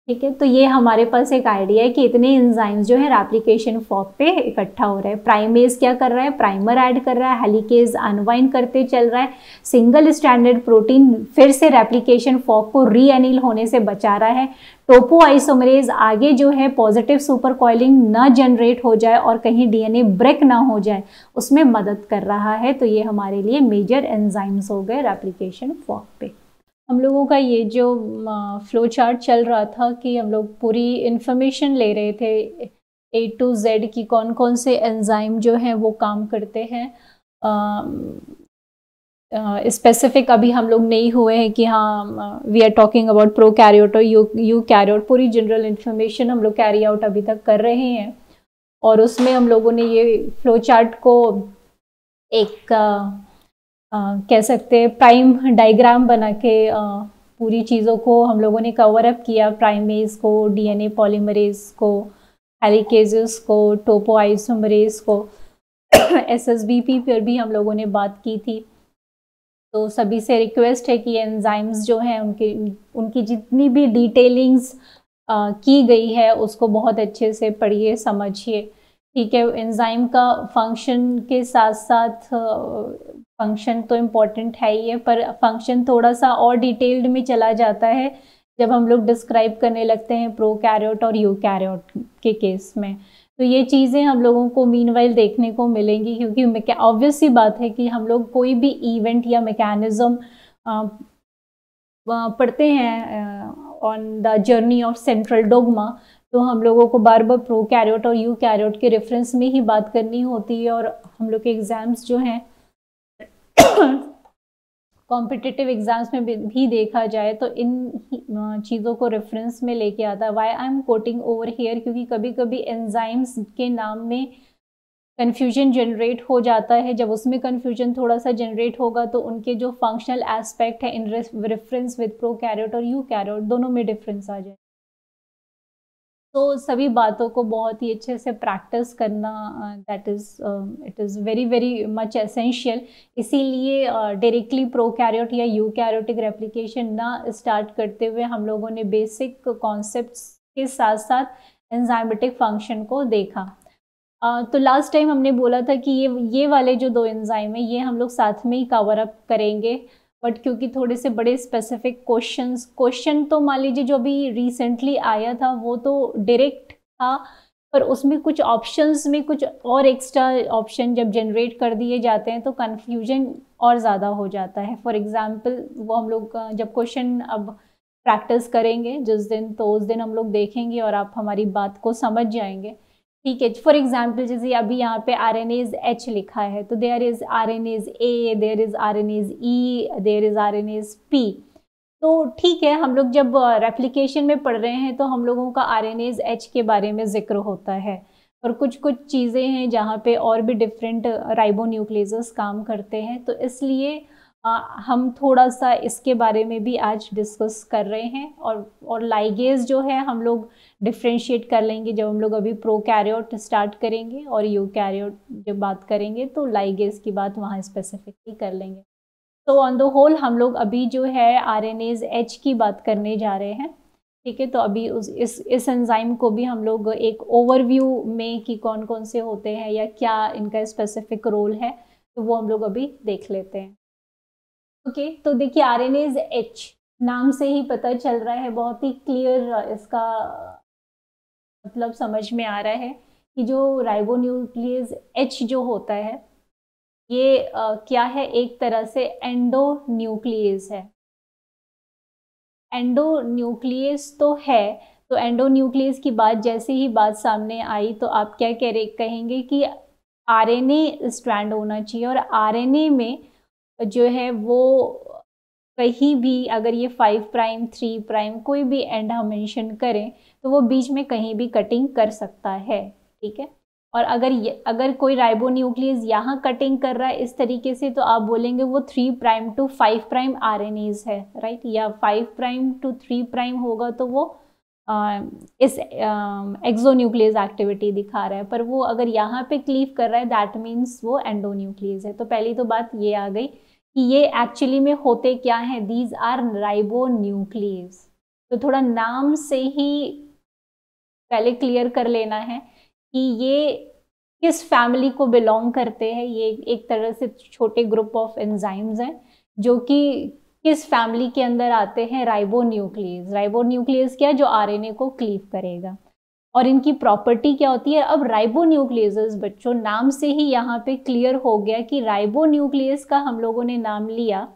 ठीक है, तो ये हमारे पास एक आइडिया है कि इतने एंजाइम्स जो है रेप्लिकेशन फॉर्क पे इकट्ठा हो रहा है। प्राइमेज क्या कर रहा है, प्राइमर ऐड कर रहा है, हेलिकेज अनवाइंड करते चल रहा है, सिंगल स्ट्रैंडेड प्रोटीन फिर से रेप्लिकेशन फॉर्क को रीएनिल होने से बचा रहा है। टोपो आइसोमरेज आगे जो है पॉजिटिव सुपर कॉइलिंग ना जनरेट हो जाए और कहीं डीएनए ब्रेक ना हो जाए, उसमें मदद कर रहा है। तो ये हमारे लिए मेजर एंजाइम्स हो गए रेप्लिकेशन फॉर्क पे। हम लोगों का ये जो फ्लो चार्ट चल रहा था कि हम लोग पूरी इंफॉर्मेशन ले रहे थे A to Z की कौन कौन से एंजाइम जो हैं वो काम करते हैं। स्पेसिफिक अभी हम लोग नहीं हुए हैं कि हाँ we are talking about prokaryote और यूकैरियोट। पूरी जनरल इंफॉर्मेशन हम लोग कैरी आउट अभी तक कर रहे हैं और उसमें हम लोगों ने ये फ्लो चार्ट को एक कह सकते हैं प्राइम डायग्राम बना के पूरी चीज़ों को हम लोगों ने कवर अप किया। प्राइमेज को, डीएनए पॉलीमरेज को, हेलिकेजेस को, टोपो आइसोमरेज को, एसएसबीपी पर भी हम लोगों ने बात की थी। तो सभी से रिक्वेस्ट है कि एंजाइम्स जो हैं उनकी जितनी भी डिटेलिंग्स की गई है उसको बहुत अच्छे से पढ़िए, समझिए। ठीक है, एंजाइम का फंक्शन के साथ साथ फंक्शन तो इम्पॉर्टेंट है ही है, पर फंक्शन थोड़ा सा और डिटेल्ड में चला जाता है जब हम लोग डिस्क्राइब करने लगते हैं प्रोकैरियोट और यूकैरियोट के केस में। तो ये चीज़ें हम लोगों को मीनवाइल देखने को मिलेंगी, क्योंकि ऑब्वियस सी बात है कि हम लोग कोई भी इवेंट या मैकेनिज्म पढ़ते हैं on the journey of central dogma, तो हम लोगों को बार बार प्रोकैरियोट और यूकैरियोट के रेफरेंस में ही बात करनी होती है। और हम लोग के एग्ज़ाम्स जो हैं कॉम्पिटिटिव एग्जाम्स में भी देखा जाए तो इन चीज़ों को रेफरेंस में लेके आता है। Why I am quoting over here, क्योंकि कभी कभी एंजाइम्स के नाम में कन्फ्यूजन जनरेट हो जाता है। जब उसमें कन्फ्यूजन थोड़ा सा जनरेट होगा तो उनके जो फंक्शनल एस्पेक्ट है इन रेफरेंस विद प्रोकैरियोट और यूकैरियोट दोनों में डिफरेंस आ जाए। तो सभी बातों को बहुत ही अच्छे से प्रैक्टिस करना that is it is very very much essential. इसीलिए डायरेक्टली प्रोकैरियोट या यूकैरियोटिक रेप्लिकेशन ना स्टार्ट करते हुए हम लोगों ने बेसिक कॉन्सेप्ट्स के साथ साथ एंजाइमेटिक फंक्शन को देखा। तो लास्ट टाइम हमने बोला था कि ये वाले जो दो एंजाइम है ये हम लोग साथ में ही कवर अप करेंगे, बट क्योंकि थोड़े से बड़े स्पेसिफिक क्वेश्चन तो मान लीजिए जो अभी रिसेंटली आया था वो तो डायरेक्ट था, पर उसमें कुछ ऑप्शंस में कुछ और एक्स्ट्रा ऑप्शन जब जनरेट कर दिए जाते हैं तो कन्फ्यूजन और ज़्यादा हो जाता है। फॉर एग्जांपल वो हम लोग जब क्वेश्चन अब प्रैक्टिस करेंगे जिस दिन, तो उस दिन हम लोग देखेंगे और आप हमारी बात को समझ जाएंगे। ठीक है, फॉर एग्जाम्पल जैसे अभी यहाँ पे RNase H लिखा है तो there is RNase A, there is RNase E, there is RNase P। तो ठीक है, हम लोग जब रेप्लिकेशन में पढ़ रहे हैं तो हम लोगों का RNase H के बारे में जिक्र होता है, और कुछ चीज़ें हैं जहाँ पे और भी डिफरेंट राइबोन्यूक्लियेसेस काम करते हैं। तो इसलिए हम थोड़ा सा इसके बारे में भी आज डिस्कस कर रहे हैं। और लाइगेज जो है हम लोग डिफ्रेंशिएट कर लेंगे जब हम लोग अभी प्रोकैरियोट स्टार्ट करेंगे, और यूकैरियोट जब बात करेंगे तो लाइगेज की बात वहाँ स्पेसिफिकली कर लेंगे। तो ऑन द होल हम लोग अभी जो है RNase H की बात करने जा रहे हैं। ठीक है, तो अभी इस एंजाइम को भी हम लोग एक ओवरव्यू में कि कौन कौन से होते हैं या क्या इनका स्पेसिफिक रोल है तो वो हम लोग अभी देख लेते हैं। ओके, तो देखिए RNase H नाम से ही पता चल रहा है, बहुत ही क्लियर इसका मतलब समझ में आ रहा है कि जो राइबोन्यूक्लियेज H जो होता है ये क्या है, एक तरह से एंडोन्यूक्लियेज है। एंडोन्यूक्लियस तो है, तो एंडोन्यूक्लियस की बात जैसे ही बात सामने आई तो आप क्या कहेंगे कि RNA स्ट्रैंड होना चाहिए, और RNA में जो है वो कहीं भी अगर ये 5 प्राइम 3 प्राइम कोई भी एंड हम मेंशन करें तो वो बीच में कहीं भी कटिंग कर सकता है। ठीक है, और अगर कोई राइबोन्यूक्लियस यहाँ कटिंग कर रहा है इस तरीके से तो आप बोलेंगे वो 3 प्राइम टू 5 प्राइम RNAs है, राइट, या 5 प्राइम टू 3 प्राइम होगा तो वो इस एक्सोन्यूक्लियस एक्टिविटी दिखा रहा है, पर वो अगर यहाँ पे क्लीव कर रहा है दैट मीन्स वो एंडोन्यूक्लियस है। तो पहली तो बात ये आ गई कि ये एक्चुअली में होते क्या हैं, दीज आर राइबोन्यूक्लियस। तो थोड़ा नाम से ही पहले क्लियर कर लेना है कि ये किस फैमिली को बिलोंग करते हैं। ये एक तरह से छोटे ग्रुप ऑफ एंजाइम्स हैं जो कि किस फैमिली के अंदर आते हैं, राइबोन्यूक्लियस। राइबोन्यूक्लियस क्या है, जो आरएनए को क्लीव करेगा। और इनकी प्रॉपर्टी क्या होती है। अब राइबोन्यूक्लियस बच्चों नाम से ही यहाँ पे क्लियर हो गया कि राइबोन्यूक्लियस का हम लोगों ने नाम लिया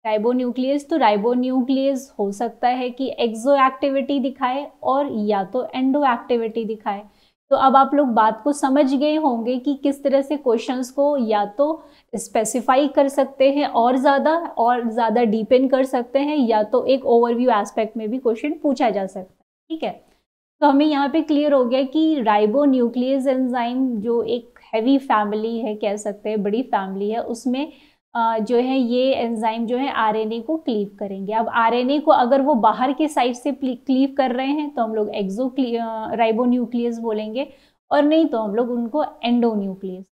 राइबोन्यूक्लियस। तो राइबोन्यूक्लियस हो सकता है कि एक्सो एक्टिविटी दिखाए और या तो एंडो एक्टिविटी दिखाए। तो अब आप लोग बात को समझ गए होंगे कि किस तरह से क्वेश्चंस को या तो स्पेसिफाई कर सकते हैं और ज़्यादा डीपेन कर सकते हैं, या तो एक ओवरव्यू एस्पेक्ट में भी क्वेश्चन पूछा जा सकता है। ठीक है, तो हमें यहाँ पे क्लियर हो गया कि राइबोन्यूक्लियस एंजाइम जो एक हैवी फैमिली है, कह सकते हैं बड़ी फैमिली है, उसमें जो है ये एंजाइम जो है आरएनए को क्लीव करेंगे। अब आरएनए को अगर वो बाहर के साइड से क्लीव कर रहे हैं तो हम लोग एक्सो राइबोन्यूक्लियस बोलेंगे, और नहीं तो हम लोग उनको एंडोन्यूक्लियस।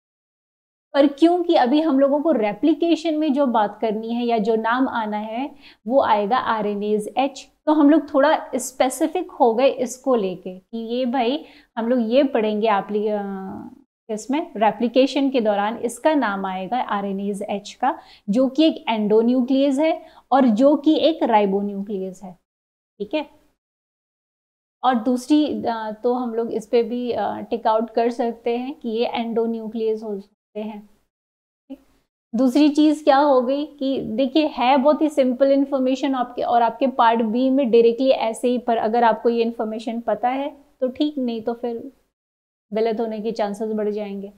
पर क्योंकि अभी हम लोगों को रेप्लिकेशन में जो बात करनी है या जो नाम आना है वो आएगा आरएनएज एच, तो हम लोग थोड़ा स्पेसिफिक हो गए इसको लेके कि ये भाई हम लोग ये पढ़ेंगे इसमें रेप्लिकेशन के दौरान इसका नाम आएगा आरएनएज एच का, जो कि एक एंडोन्यूक्लियस है और जो कि एक राइबोन्यूक्लियस है। ठीक है, और दूसरी तो हम लोग इस पे भी टिक आउट कर सकते हैं कि ये एंडोन्यूक्लियस हो सकते हैं। दूसरी चीज़ क्या हो गई कि देखिए है बहुत ही सिंपल इन्फॉर्मेशन आपके, और आपके पार्ट बी में डायरेक्टली ऐसे ही, पर अगर आपको ये इन्फॉर्मेशन पता है तो ठीक, नहीं तो फिर गलत होने के चांसेस बढ़ जाएंगे।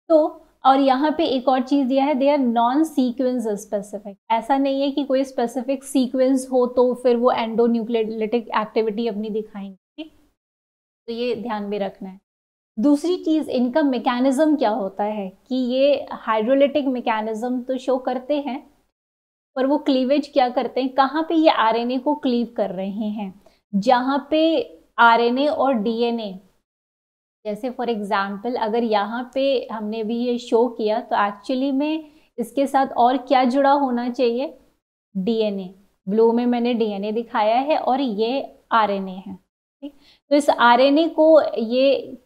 तो और यहाँ पे एक और चीज़ दिया है, they are non sequence specific. ऐसा नहीं है कि कोई स्पेसिफिक सीक्वेंस हो तो फिर वो एंडोन्यूक्लियोटिक एक्टिविटी अपनी दिखाएंगे। ठीक, तो ये ध्यान में रखना है। दूसरी चीज़ इनका मैकेनिज्म क्या होता है कि ये हाइड्रोलिटिक मैकेनिज्म तो शो करते हैं, पर वो क्लीवेज क्या करते हैं, कहाँ पे ये आरएनए को क्लीव कर रहे हैं, जहाँ पे आरएनए और डीएनए, जैसे फॉर एग्जाम्पल अगर यहाँ पे हमने भी ये शो किया तो एक्चुअली में इसके साथ और क्या जुड़ा होना चाहिए, डीएनए। ब्लू में मैंने डीएनए दिखाया है और ये आरएनए है। ठीक, तो इस आरएनए को ये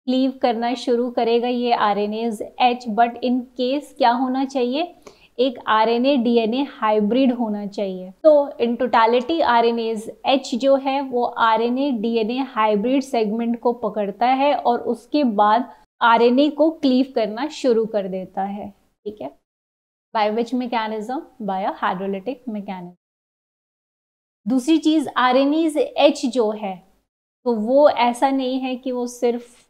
क्लीव करना शुरू करेगा ये RNase H, but in case क्या होना चाहिए, एक आरएनए डीएनए हाइब्रिड होना चाहिए। तो इन टोटालिटी आरएनएज एच जो है वो आरएनए डीएनए हाइब्रिड सेगमेंट को पकड़ता है और उसके बाद आरएनए को क्लीव करना शुरू कर देता है। ठीक है, by which mechanism, by hydrolytic mechanism. दूसरी चीज आरएनएज एच जो है तो वो ऐसा नहीं है कि वो सिर्फ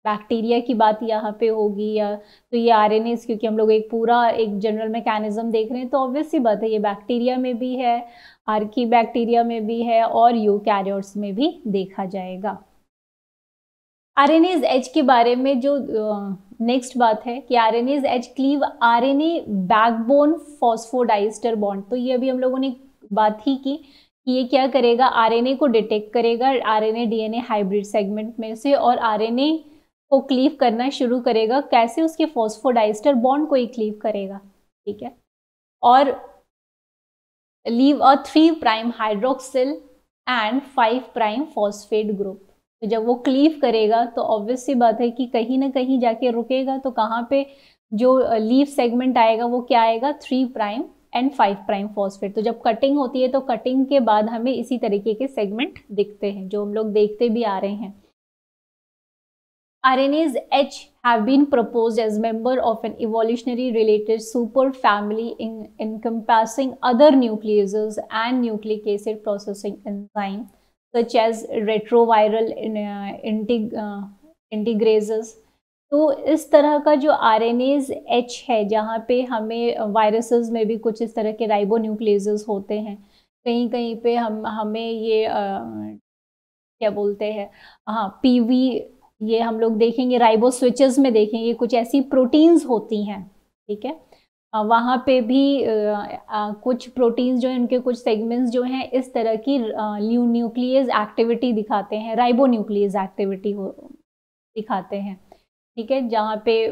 बैक्टीरिया की बात यहाँ पे होगी, या तो ये आरएनएस, क्योंकि हम लोग एक पूरा एक जनरल मैकेनिज्म देख रहे हैं तो ऑब्वियस सी बात है ये बैक्टीरिया में भी है, आर्की बैक्टीरिया में भी है और यूकैरियोट्स में भी देखा जाएगा। आरएनएज एच के बारे में जो नेक्स्ट बात है कि RNase H cleave RNA backbone phosphodiester bond. तो ये अभी हम लोगों ने बात ही की कि ये क्या करेगा, आरएनए को डिटेक्ट करेगा आरएनए डीएनए हाइब्रिड सेगमेंट में से और आरएनए को क्लीव करना शुरू करेगा। कैसे, उसके फॉस्फोडाइस्टर बॉन्ड को ही क्लीव करेगा। ठीक है, और leave a 3' hydroxyl and 5' phosphate group. तो जब वो क्लीव करेगा तो ऑब्वियस सी बात है कि कहीं ना कहीं जाके रुकेगा, तो कहाँ पे जो लीव सेगमेंट आएगा वो क्या आएगा, 3' एंड 5' फॉस्फेट। तो जब कटिंग होती है तो कटिंग के बाद हमें इसी तरीके के सेगमेंट दिखते हैं जो हम लोग देखते भी आ रहे हैं। RNAs H have been proposed as member of an evolutionary related superfamily encompassing other nucleases and nucleic acid processing enzymes such as retroviral integrases। तो इस तरह का जो RNAs H है, जहाँ पे हमें वायरसेस में भी कुछ इस तरह के राइबोन्यूक्लियसेस होते हैं, कहीं कहीं पे हमें ये क्या बोलते हैं, हाँ PV, ये हम लोग देखेंगे राइबो स्विचेस में देखेंगे कुछ ऐसी प्रोटीन्स होती हैं। ठीक है, वहाँ पे भी कुछ प्रोटीन्स जो हैं उनके कुछ सेगमेंट्स जो हैं इस तरह की न्यूक्लियस एक्टिविटी दिखाते हैं, राइबो न्यूक्लियस एक्टिविटी दिखाते हैं। ठीक है, जहाँ पे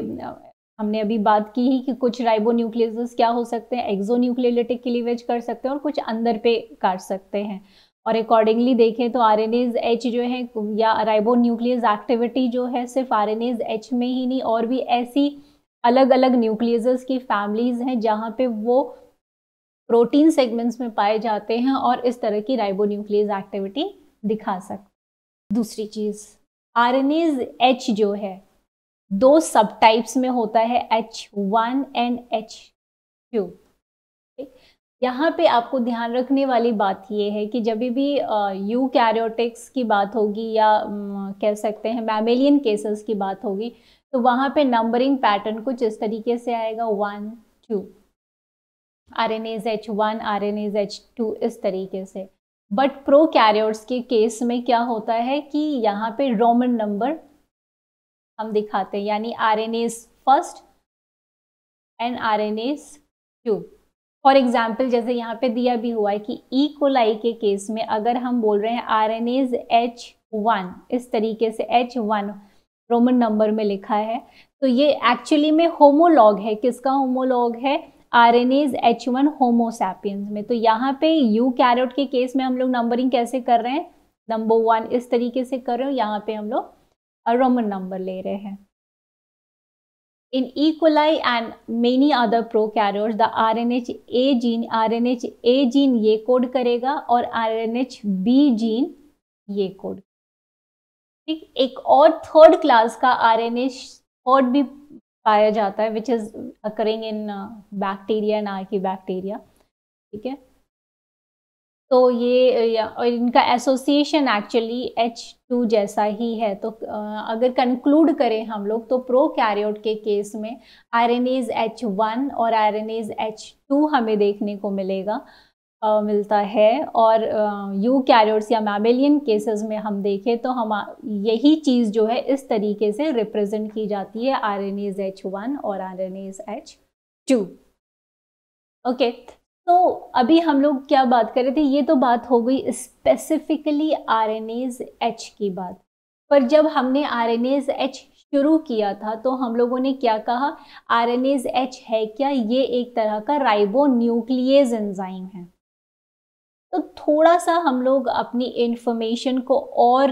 हमने अभी बात की ही कि कुछ राइबो न्यूक्लियस क्या हो सकते हैं, एक्सोन्यूक्लियोलिटिक क्लीवेज कर सकते हैं और कुछ अंदर पे काट सकते हैं। और अकॉर्डिंगली देखें तो आरएनएज एच जो है या राइबो न्यूक्लियस एक्टिविटी जो है सिर्फ आरएनएज एच में ही नहीं, और भी ऐसी अलग अलग न्यूक्लियस की फैमिलीज हैं जहाँ पे वो प्रोटीन सेगमेंट्स में पाए जाते हैं और इस तरह की राइबो न्यूक्लियस एक्टिविटी दिखा सकते। दूसरी चीज, आरएनएज एच जो है 2 सब टाइप्स में होता है, H1 एंड H2। यहाँ पे आपको ध्यान रखने वाली बात ये है कि जब भी यूकैरियोटिक्स की बात होगी या कह सकते हैं मैमेलियन केसेस की बात होगी तो वहाँ पे नंबरिंग पैटर्न कुछ इस तरीके से आएगा 1 2, आरएनएज H1 आरएनएज H2 इस तरीके से। बट प्रोकैरियोट्स के केस में क्या होता है कि यहाँ पे रोमन नंबर हम दिखाते हैं, यानी RNase first and RNase 2। For example जैसे यहाँ पे दिया भी हुआ है कि ई कोलाई के केस में अगर हम बोल रहे हैं आरएनएज H1 इस तरीके से, H1 रोमन नंबर में लिखा है, तो ये एक्चुअली में होमोलॉग है। किसका होमोलॉग है? आरएनएज H1 होमो सैपियंस में। तो यहाँ पे यूकैरियोट के केस में हम लोग नंबरिंग कैसे कर रहे हैं, नंबर 1 इस तरीके से कर रहे हो, यहाँ पे हम लोग रोमन नंबर ले रहे हैं। In E. coli and many other prokaryotes, the RNA gene ये कोड करेगा और RNHB जीन ये कोड। ठीक, एक और थर्ड क्लास का RNA थर्ड भी पाया जाता है which is occurring in bacteria and archaebacteria. ठीक है, तो ये और इनका एसोसिएशन एक्चुअली H2 जैसा ही है। तो अगर कंक्लूड करें हम लोग तो प्रोकैरियोट के केस में आरएनएज H1 और आरएनएज H2 हमें देखने को मिलता है, और यूकैरियोट्स या मैमेलियन केसेस में हम देखें तो हम यही चीज़ जो है इस तरीके से रिप्रेजेंट की जाती है, आरएनएज H1 और आरएनएज H2। ओके, तो अभी हम लोग क्या बात कर रहे थे, ये तो बात हो गई स्पेसिफिकली आरएनएज H की बात। पर जब हमने आरएनएज H शुरू किया था तो हम लोगों ने क्या कहा, आरएनएज H है क्या, ये एक तरह का राइबो न्यूक्लियेज एंजाइम है। तो थोड़ा सा हम लोग अपनी इंफॉर्मेशन को और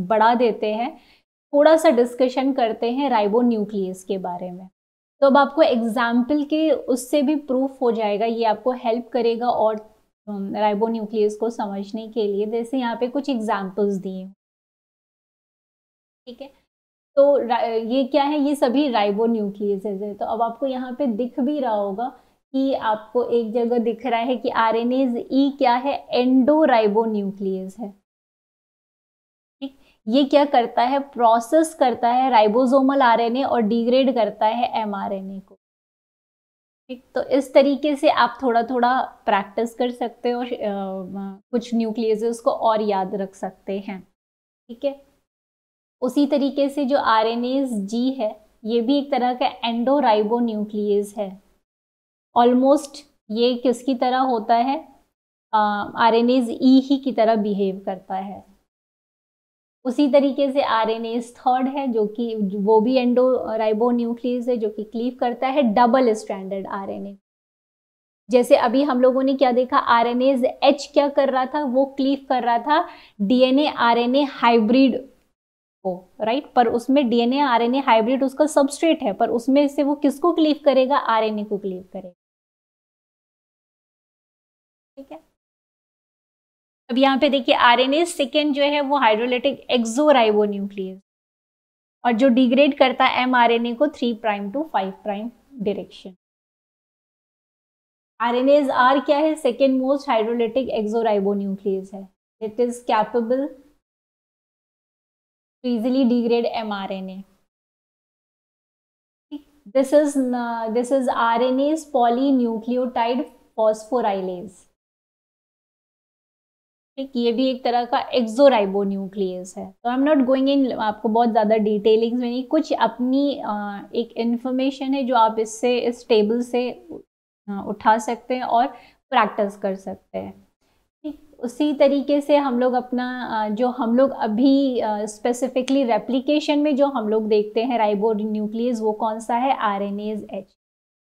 बढ़ा देते हैं, थोड़ा सा डिस्कशन करते हैं राइबो न्यूक्लियस के बारे में। तो अब आपको एग्जाम्पल के उससे भी प्रूफ हो जाएगा, ये आपको हेल्प करेगा और राइबो न्यूक्लियस को समझने के लिए। जैसे यहाँ पे कुछ एग्जाम्पल्स दिए, ठीक है, तो ये क्या है, ये सभी राइबो न्यूक्लियस है। तो अब आपको यहाँ पे दिख भी रहा होगा कि आपको एक जगह दिख रहा है कि आरएनएज ई क्या है, एंडो राइबो न्यूक्लियस है। ये क्या करता है, प्रोसेस करता है राइबोसोमल आरएनए और डिग्रेड करता है एमआरएनए को। ठीक, तो इस तरीके से आप थोड़ा थोड़ा प्रैक्टिस कर सकते हो और कुछ न्यूक्लियस को और याद रख सकते हैं। ठीक है, उसी तरीके से जो आरएनएज जी है ये भी एक तरह का एंडो राइबो न्यूक्लियस है। ऑलमोस्ट ये किसकी तरह होता है, आरएनएज ई ही की तरह बिहेव करता है। उसी तरीके से आरएनएज थर्ड है जो कि वो भी एंडो राइबो न्यूक्लियस है, जो कि क्लीव करता है डबल स्ट्रैंडेड आरएनए। जैसे अभी हम लोगों ने क्या देखा, आरएनएज एच क्या कर रहा था, वो क्लीव कर रहा था डीएनए आरएनए हाइब्रिड को, राइट। पर उसमें डीएनए आरएनए हाइब्रिड उसका सबस्ट्रेट है, पर उसमें से वो किसको क्लीव करेगा, आरएनए को क्लीव करेगा। ठीक है, अब यहाँ पे देखिए आरएनए सेकेंड जो है वो हाइड्रोलाइटिक एक्सोराइबो न्यूक्लियस, और जो डिग्रेड करता है एमआरएनए को 3 prime to 5 prime direction. RNase are क्या है, second most hydrolytic exoribonuclease है। It is capable to easily degrade mRNA. This is RNase polynucleotide phosphorylase. ठीक, ये भी एक तरह का एक्सोराइबोन्यूक्लियस है। तो I am not going in, आपको बहुत ज़्यादा डिटेलिंग्स में नहीं, कुछ अपनी एक इन्फॉर्मेशन है जो आप इससे, इस टेबल से उठा सकते हैं और प्रैक्टिस कर सकते हैं। ठीक, उसी तरीके से हम लोग अपना जो हम लोग अभी स्पेसिफिकली रेप्लिकेशन में जो हम लोग देखते हैं राइबोन्यूक्लियस, वो कौन सा है, आरएनएज एच।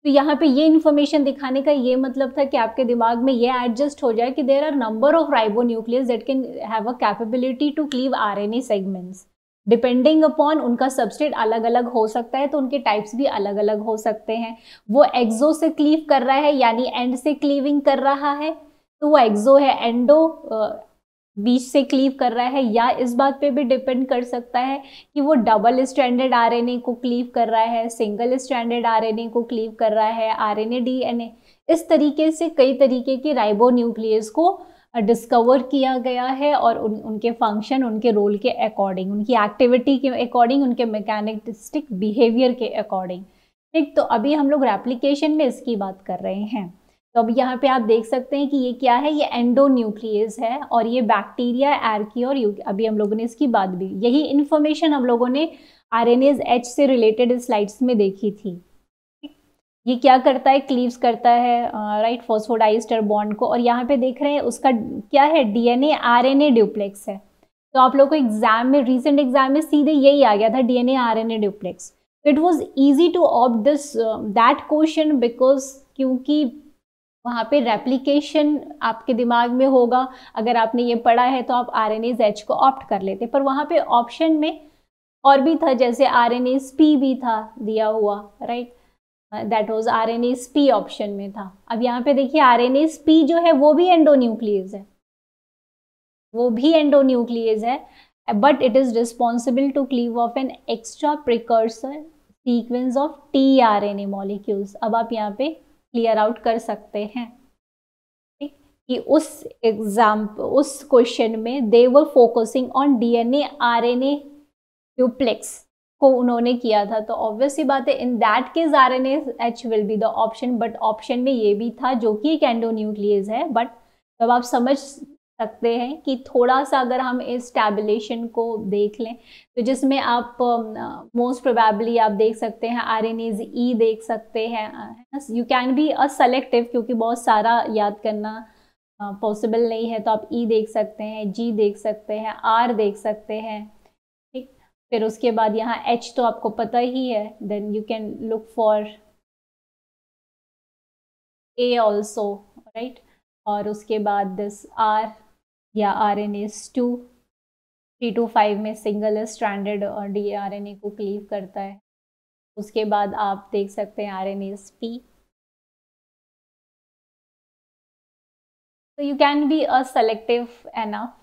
तो यहाँ पे ये इन्फॉर्मेशन दिखाने का ये मतलब था कि आपके दिमाग में ये एडजस्ट हो जाए कि there are number of ribonuclease that can have a capability to cleave RNA segments. Depending upon उनका सबस्ट्रेट अलग अलग हो सकता है, तो उनके टाइप्स भी अलग अलग हो सकते हैं। वो एक्सो से क्लीव कर रहा है यानी एंड से क्लीविंग कर रहा है तो वो एक्सो है, एंडो बीच से क्लीव कर रहा है, या इस बात पे भी डिपेंड कर सकता है कि वो डबल स्ट्रैंडेड आरएनए को क्लीव कर रहा है, सिंगल स्ट्रैंडेड आरएनए को क्लीव कर रहा है, आरएनए डीएनए। इस तरीके से कई तरीके के राइबोन्यूक्लियस को डिस्कवर किया गया है और उनके फंक्शन, उनके रोल के अकॉर्डिंग, उनकी एक्टिविटी के अकॉर्डिंग, उनके मैकेनिस्टिक बिहेवियर के अकॉर्डिंग। ठीक, तो अभी हम लोग रेप्लिकेशन में इसकी बात कर रहे हैं। तो अब यहाँ पे आप देख सकते हैं कि ये क्या है, ये एंडोन्यूक्लियस है और ये बैक्टीरिया, आर्की और अभी हम लोगों ने इसकी बात भी, यही इन्फॉर्मेशन हम लोगों ने आरएनएज एच से रिलेटेड स्लाइड्स में देखी थी। ये क्या करता है, क्लीव्स करता है राइट फॉस्फोडाइस्टर बॉन्ड को, और यहाँ पे देख रहे हैं उसका क्या है, डीएनए आरएनए ड्यूप्लेक्स है। तो आप लोग को एग्जाम में, रिसेंट एग्जाम में सीधे यही आ गया था, DNA RNA duplex. It was easy to opt this that question because, क्योंकि वहाँ पे रेप्लिकेशन आपके दिमाग में होगा, अगर आपने ये पढ़ा है तो आप आरएनएज एच को ऑप्ट कर लेते, पर वहाँ पे ऑप्शन में और भी था, जैसे आरएनएज पी भी था दिया हुआ, right, that was RNase P option में था। अब यहाँ पे देखिए आरएनएज पी जो है वो भी एंडोन्यूक्लियस है, वो भी एंडोन्यूक्लियस है, but it is responsible to cleave off an extra precursor sequence of T RNA molecules. अब आप यहाँ पे क्लियर आउट कर सकते हैं, ठीक, कि उस उस क्वेश्चन में they were focusing on DNA RNA duplex को उन्होंने किया था। तो ऑब्वियस सी बात है, in that case RNA H will be the option, but option में ये भी था जो कि एक एंडोन्यूक्लियस है। बट तब आप समझ सकते हैं कि थोड़ा सा अगर हम इस टैबुलेशन को देख लें तो जिसमें आप मोस्ट प्रोबेबली आप देख सकते हैं आरएनएज ई देख सकते हैं, you can be a selective क्योंकि बहुत सारा याद करना पॉसिबल नहीं है, तो आप ई देख सकते हैं, जी देख सकते हैं, आर देख सकते हैं, ठीक। फिर उसके बाद यहाँ एच तो आपको पता ही है, then you can look for a also, right, और उसके बाद दिस आर या RNase 2 3 to 5 में सिंगल स्ट्रैंडेड और DRNA को क्लीव करता है। उसके बाद आप देख सकते हैं RNase P। तो you can be a selective enough.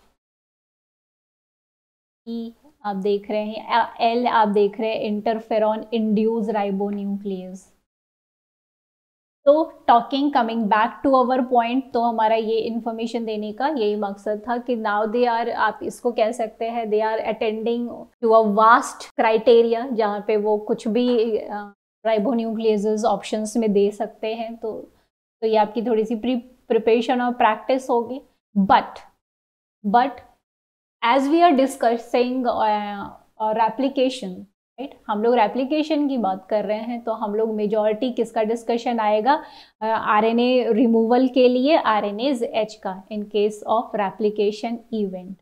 E आप देख रहे हैं, L आप देख रहे हैं इंटरफेरॉन इंड्यूस राइबोन्यूक्लियस। तो talking coming back to our point, तो हमारा ये इन्फॉर्मेशन देने का यही मकसद था कि नाउ दे आर, आप इसको कह सकते हैं, they are attending to a vast criteria जहाँ पे वो कुछ भी राइबोन्यूक्लियस ऑप्शंस में दे सकते हैं। तो ये आपकी थोड़ी सी प्रिपरेशन और प्रैक्टिस होगी। But as we are discussing replication, right, हम लोग रेप्लिकेशन की बात कर रहे हैं, तो हम लोग मेजॉरिटी किसका डिस्कशन आएगा, आरएनए रिमूवल के लिए आरएनएज एच का in case of replication event.